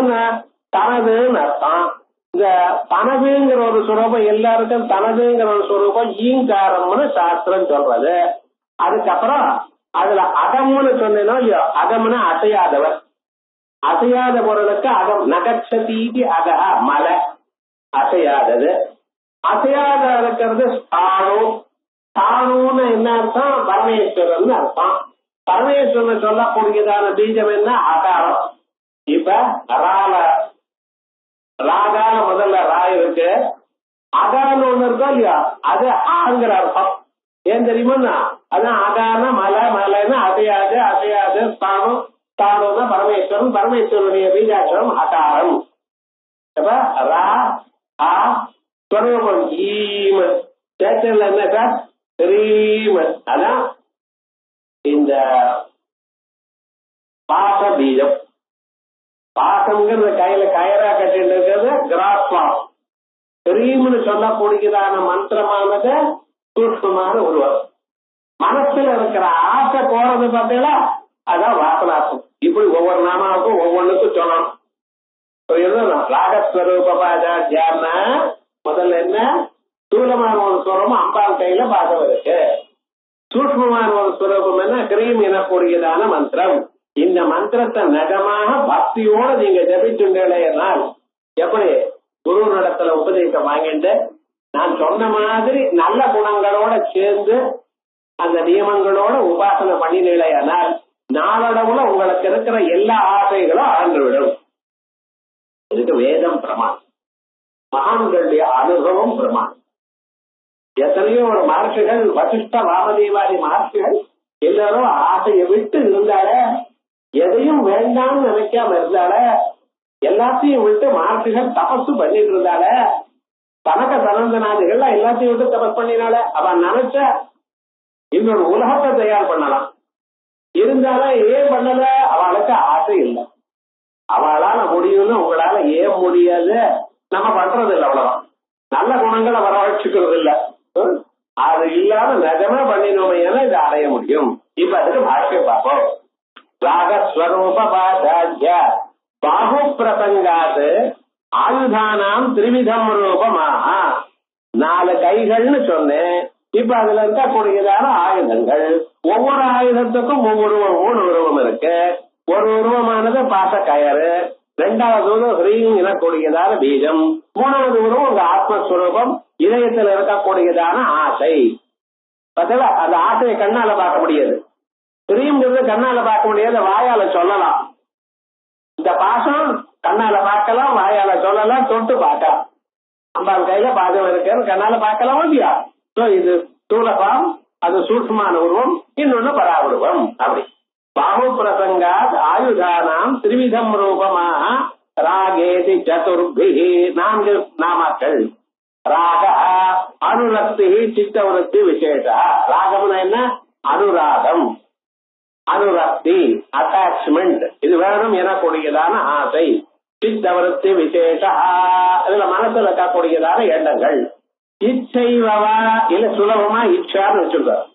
Speaker 2: தனதுன்னு அர்த்தம். இந்த தனதுங்கிற ஒரு சுரூபம் எல்லாருக்கும் தனதுங்கிற ஒரு சுரூபம் ஈங்காரம்னு சாஸ்திரம் சொல்றது. அதுக்கப்புறம் அதுல அகம்னு சொன்னேனோ இல்லையோ, அகம்னு அசையாதவர், அசையாத பொருளுக்கு அகம். நகச்சதீதி அகா மலை, அசையாதது. அசையாத இருக்கிறது ஸ்தானு. ஸ்தானுன்னு என்ன அர்த்தம், பரமேஸ்வரன் அர்த்தம். பரமேஸ்வரன் சொல்லக்கூடியதான பீஜம் என்ன, அகாரம். இப்ப ராகால முதல்ல ராய் இருக்கு, அகான்னு ஒண்ணு இருக்கோ இல்லையா, அது ஆங்கிற அர்த்தம். ஏன் தெரியுமா, அதான் அகான மலை, மலைன்னு அசையாது, அசையாது. ஸ்தானம், ஸ்தானம்னா பரமேஸ்வரன், பரமேஸ்வரனுடைய பீஜாட்சரம் அகாரம். இப்ப ரா ஆ ஸ்வரூபம் ஈம, சேத்தன்ல என்ன சார், ரீம. அதான் இந்த பாச பீஜம். பாசம்ங்கிறது கையில கயரா கட்டிட்டு இருக்கிறது கிராஸ்வாம். ரீம்னு சொல்லக்கூடியதான மந்திரமானது சூட்சமான உருவம். மனசுல இருக்கிற ஆசை போறது பார்த்தீங்களா, அதான் வாசனாசம். இப்படி ஒவ்வொரு நாமாவுக்கும் ஒவ்வொன்றுக்கும் சொல்லணும். ராகஸ்வரூபாச்சாரியான்னா முதல்ல என்ன, ஸ்தூலமான ஒரு ஸ்வரமும் அம்பாள் கையில பாசம் இருக்கு. சூட்சமான ஒரு ஸ்வரூபம் என்ன, கிரீம் எனக்கூடியதான மந்திரம். இந்த மந்திரத்தை நிஜமாக பக்தியோட நீங்க ஜபிச்சுங்களேனால், எப்படி குரு நடத்துல உபதேசம் வாங்கிட்டு நான் சொன்ன மாதிரி நல்ல குணங்களோட சேர்ந்து அந்த நியமங்களோட உபாசனை பண்ணினேனால் நாளடவுல உங்களுக்கு இருக்கிற எல்லா ஆசைகளும் அகன்றுவிடும். இதுக்கு வேதம் பிரமாணம், மகான்களுடைய அனுபவம் பிரமாணம். எத்தனையோ ஒரு மகர்ஷிகள், வசிஷ்ட வாமதேவாதி மகர்ஷிகள் எல்லாரும் ஆசையை விட்டு இருந்தால, எதையும் வேண்டாம்னு நினைக்காம இருந்தால, எல்லாத்தையும் விட்டு மகர்ஷிகள் தபசு பண்ணிட்டு இருந்தால, தனக்க சனந்தனாதிகள் எல்லாத்தையும் விட்டு தபஸ் பண்ணினால, அவன் நினைச்ச இன்னொரு உலகத்தை தயார் பண்ணலாம். இருந்தாலும் ஏன் பண்ணல, அவளுக்கு ஆசை இல்லை. அவளால முடியும்னு உங்களால ஏன் முடியாது, நம்ம பண்றது இல்லை, அவ்வளவுதான். நல்ல குணங்களை வரவழைச்சுக்கிறது இல்லை. அது இல்லாம நிஜமா பண்ணினோமே இதை அடைய முடியும். இப்ப அதுக்கு பாஷ்யம் பார்ப்போம். ராகஸ்வரூபாச்சாரிய பாகு பிரசங்காது ஆயுதானாம் திரிவிதம் ரூபமாக. 4 கைகள்னு சொன்னேன். இப்ப அதுல இருக்கக்கூடியதான ஆயுதங்கள், ஒவ்வொரு ஆயுதத்துக்கும் ஒவ்வொரு உருவம் இருக்கு. ஒரு உருவமானது பாச கயறு, 2வது ஹ்ரீம் எனக்கூடியதான பீஜம், 3வது உருவம் உங்க ஆத்மஸ்வரூபம், இதயத்தில் இருக்கக்கூடியதான ஆசை. பார்த்தா அந்த ஆசையை கண்ணால பார்க்க முடியாது. ஹ்ரீம்ங்கிறது கண்ணால பார்க்க முடியாது, வாயால சொல்லலாம். இந்த பாசம் கண்ணால பார்க்கலாம், வாயால சொல்லலாம், தொட்டு பார்க்கலாம். அம்பாள் கையில பாதம் இருக்குன்னு கண்ணால பார்க்கலாம் இல்லையா? இது ஸ்தூலபாம், அது சூட்சமான உருவம், இன்னொன்னு பராவுருவம். அப்படி பாபு பிரசங்காத் ஆயுதானாம் திரிவிதம் ரூபமாக ராகேதி சதுர்பிஹி 4 நாமாக்கள். ராக அனுரக்தி சித்தவருத்தி விசேஷ. ராகம்னா என்ன? அனுராகம், அனுரக்தி, அட்டாச்மெண்ட், இது வேணும் எனக்கூடியதான ஆசை. சித்தவருத்தி விசேஷ, இதுல மனசுல இருக்கக்கூடியதான எண்ணங்கள். இச்சைவா இல்ல சுலபமா இச்சான்னு வச்சிருக்காரு.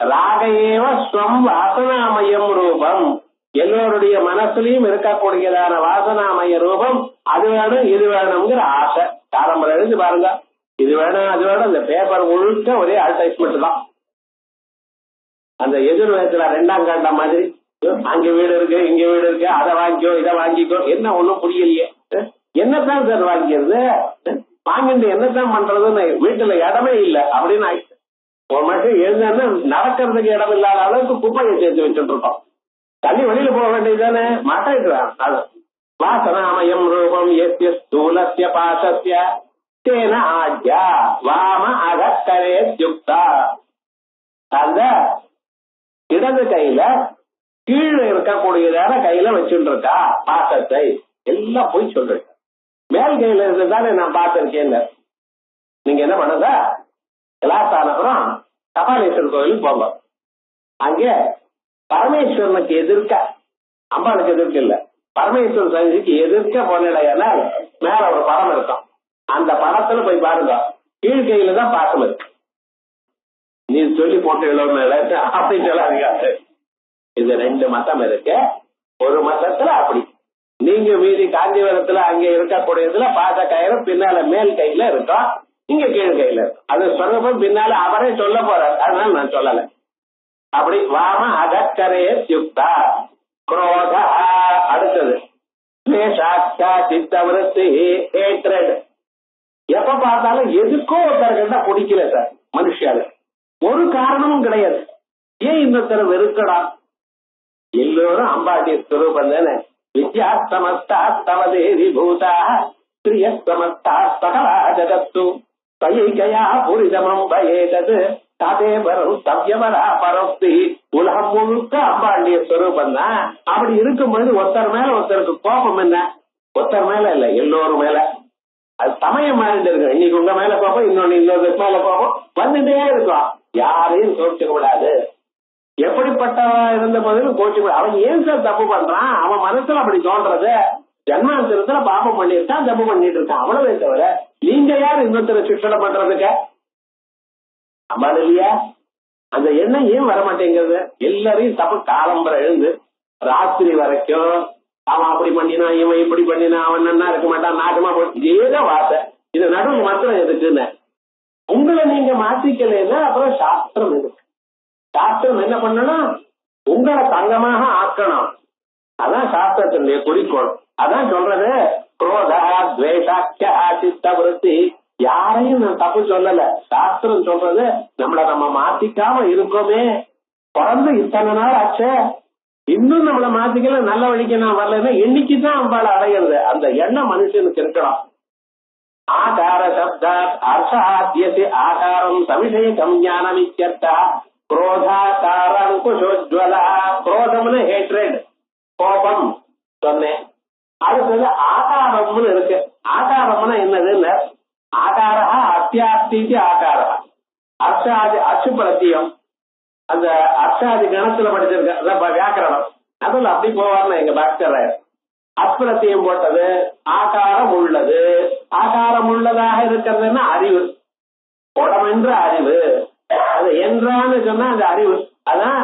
Speaker 2: ராகையேவ ஸ்வம் வாசனாமயம் ரூபம், எல்லோருடைய மனசுலயும் இருக்கக்கூடியதான வாசனாமய ரூபம். அது வேணும் இது வேணுங்கிற ஆசை. காலம்பரம் எழுந்து பாருங்க, இது வேணும் அது வேணும். இந்த பேப்பர் முழுக்க ஒரே அட்வர்டைஸ்மெண்ட் தான். அந்த எதிர்வயசுல 2ஆம் கண்டம் மாதிரி, அங்க வீடு இருக்கு இங்க வீடு இருக்கு, அதை வாங்கிக்கோ இதை வாங்கிக்கோ. என்ன ஒண்ணும் புரியலையே, என்னத்தான் சார் வாங்கிக்கிறது, வாங்கிட்டு என்னத்தான் பண்றதுன்னு வீட்டுல இடமே இல்லை அப்படின்னு ஆயிடுச்சு. ஒரு மனுஷன் எழுந்தா நடக்கிறதுக்கு இடம் இல்லாத அளவுக்கு குப்பையை சேர்த்து வச்சுட்டு இருக்கோம். தண்ணி வெளியில போக வேண்டியதுதானே, மாட்டாயிட்டுறான். அது வாசனாமயம் ரூபம் எஸ்ய ஸ்தூலஸ்ய பாசஸ்ய தேன ஆஜ்யா வாம அகக்கரே யுக்தா. அந்த இடது கையில கீழே இருக்கக்கூடியதான கையில வச்சுட்டு இருக்கா பாசத்தை. எல்லாம் போய் சொல்றேன். மேல் கையில இருந்ததானே நான் பார்த்திருக்கேன். நீங்க என்ன பண்ணுங்க, கிளாஸ் ஆனப்புறம் கபாலீஸ்வரர் கோயிலுக்கு போங்க. அங்கே பரமேஸ்வரனுக்கு எதிர்க்க, அம்பாளுக்கு எதிர்க்க இல்ல, பரமேஸ்வரன் சன்னிதிக்கு எதிர்க்க போனேன்னா மேல ஒரு படம் இருக்கும். அந்த படத்துல போய் பாருங்க, கீழ்கையில தான் பாசம் இருக்கு. நீ சொல்லி போட்டு அப்படி சொல்லாதீங்க. இது 2 மதம் இருக்கு. ஒரு மதத்துல அப்படி, நீங்க மீதி காஞ்சிபுரத்துல அங்க இருக்கக்கூடியதுல பாச கயிறு பின்னால மேல் கையில இருக்கும், இங்க கீழ் கையில இருக்கும். அது சொன்னப்ப பின்னால அவரே சொல்ல போறார், அதனால நான் சொல்லல. அப்படி வாம அகக்கரே யுக்தா குரோத. அடுத்தது சித்தவருத்தி ஹேட்ரட். எப்ப பார்த்தாலும் எதுக்கோ ஒருத்தர்கிட்ட பிடிக்கல சார் மனுஷால, ஒரு காரணமும் கிடையாது. ஏன் இன்னொருத்தர வெறுக்கடா? எல்லோரும் அம்பாட்டிய ஸ்வரூபம் தானே. வித்யா சமஸ்தா தவதேவி பூதா ஸ்திரிய சமஸ்தா சகலா ஜகத்து கையா பூரிதமம் பயேதது தாதே வரும் சவ்யவரா பரோக்தி. உலகம் முழுக்க அம்பாண்டிய ஸ்வரூபம் தான். அப்படி இருக்கும்போது ஒருத்தர் மேல ஒருத்தருக்கு கோபம் என்ன? ஒருத்தர் மேல இல்ல, எல்லோரும் மேல. அது சமயம் மாறிட்டு இருக்கு. இன்னைக்கு உங்க மேல கோபம், இன்னொரு மேல கோபம் வந்துட்டே இருக்கும். யாரையும் கோச்சிக்க கூடாது. எப்படிப்பட்டவா இருந்த போதிலும் கோச்சிக்க. அவன் ஏன் சார் தப்பு பண்றான்? அவன் மனசுல அப்படி தோன்றது. ஜன்மாந்திரத்துல பாப்பம் பண்ணிருக்கான், தப்பு பண்ணிட்டு இருக்கான், அவ்வளவே தவிர நீங்க யார் இன்னொருத்தர சிக்ஷனை பண்றதுக்கு? அம்பாள் இல்லையா? அந்த எண்ணம் ஏன் வரமாட்டேங்கிறது? எல்லாரையும் தப்பு காலம்பரை எழுந்து ராத்திரி வரைக்கும் அவன் அப்படி பண்ணினா இவன் இப்படி பண்ணினா அவன் நன்னா இருக்க மாட்டான், நாட்டமா போய் இதேதான் வார்த்தை. இது நடுவு மாத்திரம் எதுக்குன்னு உங்களை நீங்க மாத்திக்கலைன்னா அப்புறம் சாஸ்திரம் இருக்கு. சாஸ்திரம் என்ன பண்ணணும்? உங்களை தங்கமாக ஆக்கணும். அதான் சாஸ்திரத்தினுடைய குறிக்கோள். அதான் சொல்றது குரோதா துவேஷாக்கிய சித்தவருத்தி. யாரையும் நான் தப்பு சொல்லல. சாஸ்திரம் சொல்றது நம்ம மாத்திக்காம இருக்கோமே, பிறந்து இத்தனை நாள் ஆச்சே, இன்னும் நம்மளை மாத்திக்கல, நல்ல வழிக்கு நான் வரலன்னா என்னைக்குதான் அம்பாளை அடையிறது. அந்த எண்ணம் மனுஷனுக்கு இருக்கணும். ஆகார சப்தா அர்த்தாத்யசி ஆகாரம் சவிஷேகம் ஞானம் இத்யர்த்தா. குரோதாகாரங்குஷோஜ்வலா. குரோதம்னு ஹேட்ரேட், கோபம் சொன்னேன். அடுத்தது ஆகாரம்னு இருக்கு. ஆகாரம்னா என்னதுன்னு, ஆகாரா அத்தியாஸ்தி ஆகாரா அர்த்தாதி அச்சு பிரத்தியம். அந்த அர்த்தாதி கணத்துல படிச்சிருக்க வியாக்கரணம் அதுல அப்படி போவார்னா எங்க டாக்டர் அப்பிரத்தியம் போட்டது. ஆகாரம் உள்ளது, ஆகாரம் உள்ளதாக இருக்கிறதுன்னா அறிவு, உடமென்ற அறிவு. அது என்றான்னு சொன்னா அந்த அறிவு. அதான்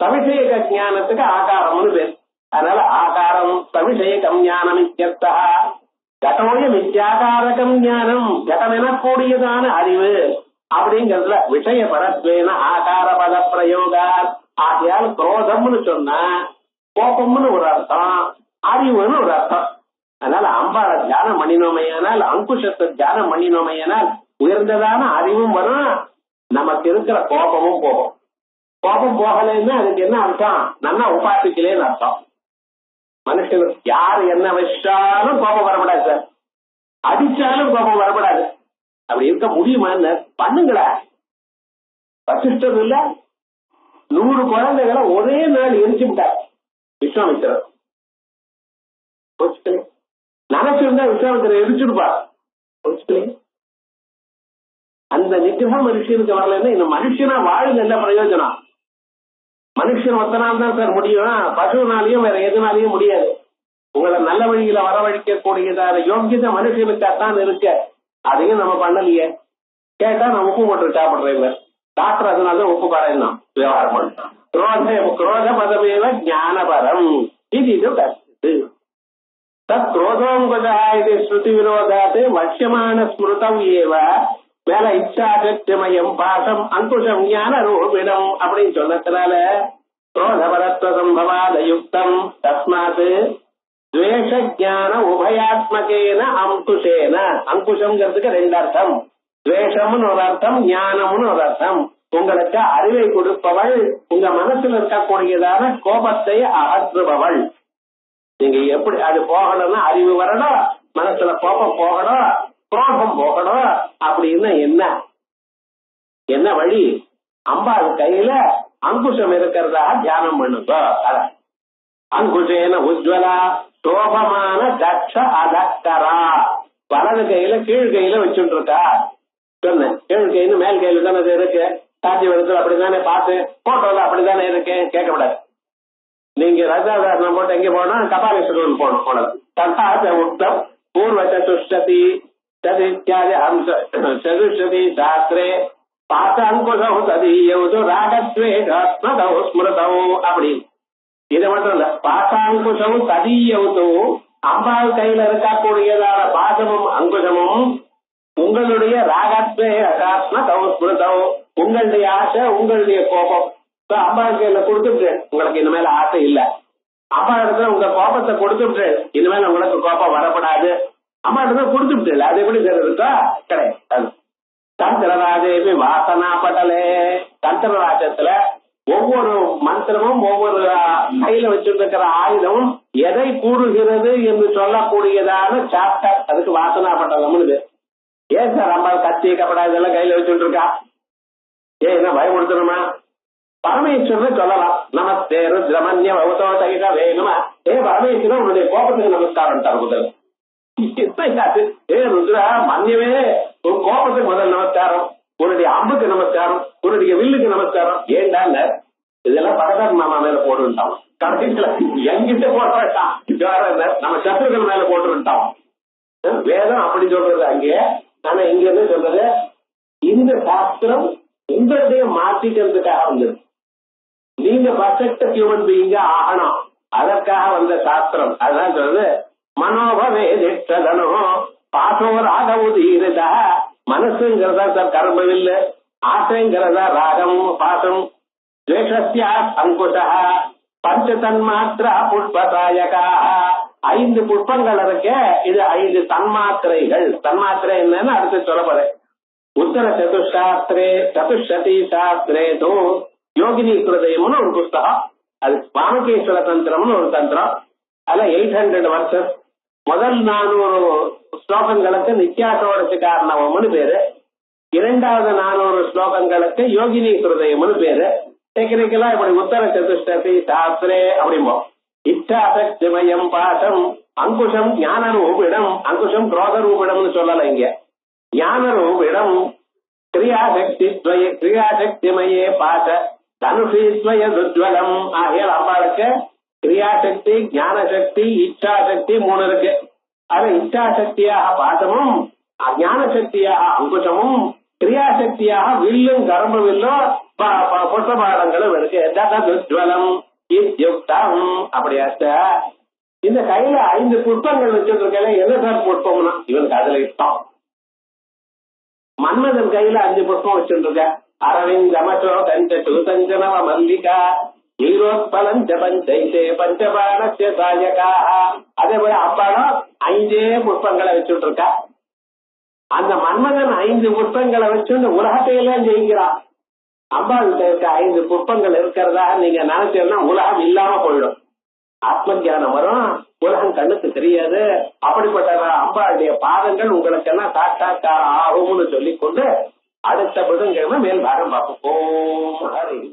Speaker 2: சவிஷேக ஞானத்துக்கு ஆகாரம்னு பேர். அதனால ஆகாரம் சவிஷேகம் ஞானம் இத்யர்த்தா. கடோய மித்யாகாரகம் ஞானம், கடம் எனக்கூடியதான அறிவு அப்படிங்கிறதுல விஷய பரத்வேன ஆகார பத பிரயோகா. ஆகையால் குரோதம்னு சொன்னா கோபம்னு ஒரு அர்த்தம், அறிவுன்னு ஒரு அர்த்தம். அதனால அம்பாளை தியானம் பண்ணினோமையானால், அங்குஷத்தை தியானம் பண்ணினோமையானால் உயர்ந்ததான அறிவும் வரும், நமக்கு இருக்கிற கோபமும் போகும். கோபம் போகலைன்னா அதுக்கு என்ன அர்த்தம்? நல்லா உபாசிக்கலேன்னு அர்த்தம். மனுஷனுக்கு யாரு என்ன வச்சாலும் கோபம் வரக்கூடாது சார். அடிச்சாலும் கோபம் வரப்படாது. அப்படி இருக்க முடியுமா? பண்ணுங்களா. வசிஷ்டர் இல்ல 100 குழந்தைகளை ஒரே நாள் எரிச்சு விட்டார் விஸ்வாமித்திரர். நினைச்சிருந்தா விஸ்வாமித்திரர் எரிச்சிருப்பா. அந்த நிகிரகம் மனுஷனுக்கு வரலன்னா இந்த மனுஷனா வாழ்ந்து என்ன பிரயோஜனம்? மனுஷன் ஒத்தனால் தான் சார் முடியும், பசுனாலையும் வேற எதுனாலையும் முடியாது. உங்களை நல்ல வழியில வரவழைக்க கூடியதான யோகியதை மனுஷனுக்காத்தான் இருக்க. அதையும் நம்ம பண்ணலையே. கேட்டா நான் உப்பு போட்டு சாப்பிடுறேன் டாக்டர், அதனாலதான் உப்பு காரம் விவகாரம் பண்ணான். குரோத பதமேவ ஞானபரம் இது கஷ்டு தத் குரோதோங்கதா இது ஸ்ருதி விரோதாத் வட்சியமான ஸ்மிருதம் ஏவ மேல இச்சாசக்திமயம் பாசம் அங்குஷம் ஞான ரூபிடம் அப்படின்னு சொன்னதுனால குரோதபரத்வ சம்பவாத யுக்தம் தஸ்மாத் துவேஷ ஞான உபயாத்மகேன அங்குஷேன. அங்குஷம்ங்கிறதுக்கு 2 அர்த்தம். துவேஷம்னு ஒரு அர்த்தம், ஞானம்னு ஒரு அர்த்தம். உங்களுக்கு அறிவை கொடுப்பவள், உங்க மனசுல இருக்கக்கூடியதான கோபத்தை அகற்றுபவள். நீங்க எப்படி அது போகணும்னா அறிவு வரணும், மனசுல கோபம் போகணும், குரோகம் போகணும். அப்படின்னு என்ன வழி? அம்பாள் கையில அங்குஷம் இருக்கிறதா தியானம் பண்ணுங்க. அங்குஷேன உஜ்வலா சோபமான தட்ச அதக்கரா. வலது கையில கீழ் கையில வச்சுட்டு இருக்கா. சொன்னேன் கீழ் கையில மேல் கையில தானே இருக்கு. காட்சி வருது அப்படித்தானே பார்த்து போட்டோல அப்படித்தானே இருக்கேன் கேட்கக்கூடாது. நீங்க ரஜாதாரணம் போட்டு எங்க போனோம்? கபாலீஸ்வரன் போனோம். ததாச உக்தம் பூர்வ சதுஷ்டதி சதுஷ்டதி சாஸ்திரே பாச அங்குஷௌ ததீயௌ ராகத்வேஷாத்மதௌ ஸ்மிருதௌ அப்படி. இது மட்டும் இல்ல, பாசாங்குஷௌ ததீயௌ அம்பாள் கையில இருக்கக்கூடியதான பாசமும் அங்குஷமும் உங்களுடைய ராகத்வேஷாத்மதௌ ஸ்மிருதௌ உங்களுடைய ஆசை, உங்களுடைய கோபம் அம்பாள் கையில கொடுத்துட்டு உங்களுக்கு இனிமேல ஆசை இல்ல. அம்மா இடத்துல உங்க கோபத்தை கொடுத்துட்டு இனிமேல் உங்களுக்கு கோபம் வரப்படாது. அம்மா இடத்துல கொடுத்துட்டு இல்ல, அது எப்படி சார் இருக்கா? கிடையாது. தந்திரராஜேபி வாசனா படலே. தந்திரராஜத்துல ஒவ்வொரு மந்திரமும் ஒவ்வொரு கையில வச்சிருக்கிற ஆயுதமும் எதை கூறுகிறது என்று சொல்லக்கூடியதான சாப்டர். அதுக்கு வாசனா பட்டலம்னு. ஏன் சார் அம்பாள் கத்தி கப்படா இதெல்லாம் கையில வச்சுட்டு இருக்கா? என்ன பயமுடுத்தணுமா? பரமேஸ்வரன் சொல்லலாம். நமஸ்தே ருத்ரமன்ய பவதோ தைக வேணுமா. பரமேஸ்வரன் உன்னுடைய கோபத்துக்கு நமஸ்காரம் தருவது. ருத்ரா மன்யவே ஒரு கோபத்துக்கு முதல் நமஸ்காரம், உன்னுடைய அம்புக்கு நமஸ்காரம், உன்னுடைய வில்லுக்கு நமஸ்காரம். ஏன்டா இதெல்லாம் பகதார் மாமா மேல போட்டுட்டான். கடைசியில எங்கிட்ட போட்டான் நம்ம சத்துருக்கள் மேல போட்டுட்டான். வேதம் அப்படி சொல்றது அங்கே. ஆனா இங்க இருந்து சொல்றது இந்த சாஸ்திரம் உங்களுடைய மாற்றிக்கிறதுக்காக வந்தது. நீங்க பர்ஃபெக்ட் ஹியூமன் பீயிங்கா ஆகணும், அதற்காக வந்த சாஸ்திரம். அதனால சொல்றது மனோபவேதனும் பாசோராக உதீரதா. மனசுங்கிறதா சார் கர்மவில்ல, ஆசைங்கிறதா ராகம் பாசம். துவேஷஸ்யா அங்குஷா பஞ்ச தன்மாத்திரா புஷ்பதாயகா. 5 புஷ்பங்கள் இருக்க, இது 5 தன்மாத்திரைகள். தன்மாத்திரை என்னன்னு அடுத்து சொல்ல போறேன். உத்தர சதுசாஸ்திரே சதுஷதி சாஸ்திரே தோ யோகினி ஹிருதயம்னு ஒரு புஸ்தகம். அது வாமகேஸ்வர தந்திரம்னு ஒரு தந்திரம். அதுல 800 வருஷம் முதல் 400 ஸ்லோகங்களுக்கு நித்யாசோடசி காரணவம்னு பேரு. 2வது 400 ஸ்லோகங்களுக்கு யோகினி ஹிருதயம்னு பேரு. டெக்னிக்கலா இப்படி உத்தர சதுஷ்டதி சாஸ்திரே அப்படிம்போம். இச்சாசக்திமயம் பாசம் அங்குஷம் ஞான ரூபிடம். அங்குஷம் குரோத ரூபிடம்னு சொல்லல இங்க. ஞான ரூபிடம் கிரியாசக்திமயே பாச தனுஷீஸ்வய துஜ்வலம். ஆகிய அம்பாளுக்கு கிரியாசக்தி, ஞான சக்தி, இச்சா சக்தி 3 இருக்கு. அது இச்சா சக்தியாக பாசமும், ஞான சக்தியாக அங்குஷமும், கிரியாசக்தியாக வில்லும் கரும்பு வில்லும் புஷ்பபாடங்களும் இருக்கு. துஜ்வலம் இத்யுக்தம். அப்படியாச்ச இந்த கையில 5 புஷ்பங்கள் வச்சுட்டு இருக்க. என்ன சார் புஷ்பம்னா இவனுக்கு அதுல இஷ்டம். மன்மதன் கையில 5 புஷ்பம் வச்சுட்டு இருக்க. அரவிந்தமசோ கஞ்சு சஞ்சனவ மல்லிகா ஈரோத்பலஞ்ச பஞ்சைதே பஞ்சபாணஸ்ய சாயகா. அதே போல அம்பாளும் 5 புஷ்பங்களை வச்சுட்டு இருக்கா. அந்த மன்மதன் 5 புஷ்பங்களை வச்சுட்டு உலகத்தையெல்லாம் ஜெயிக்கிறான். அம்பாள் இருக்க 5 புஷ்பங்கள் இருக்கிறதா நீங்க நினைச்சீங்கன்னா உலகம் இல்லாம போயிடும். ஆத்ம ஞானம் வரும், உலகம் கண்ணுக்கு தெரியாது. அப்படிப்பட்ட அம்பாளுடைய பாதங்கள் உங்களுக்கு எல்லாம் சாட்சாத்காரம் ஆகும்னு சொல்லிக்கொண்டு அடுத்த புதன்கிழமை மேல் பாகம் பார்ப்போம்.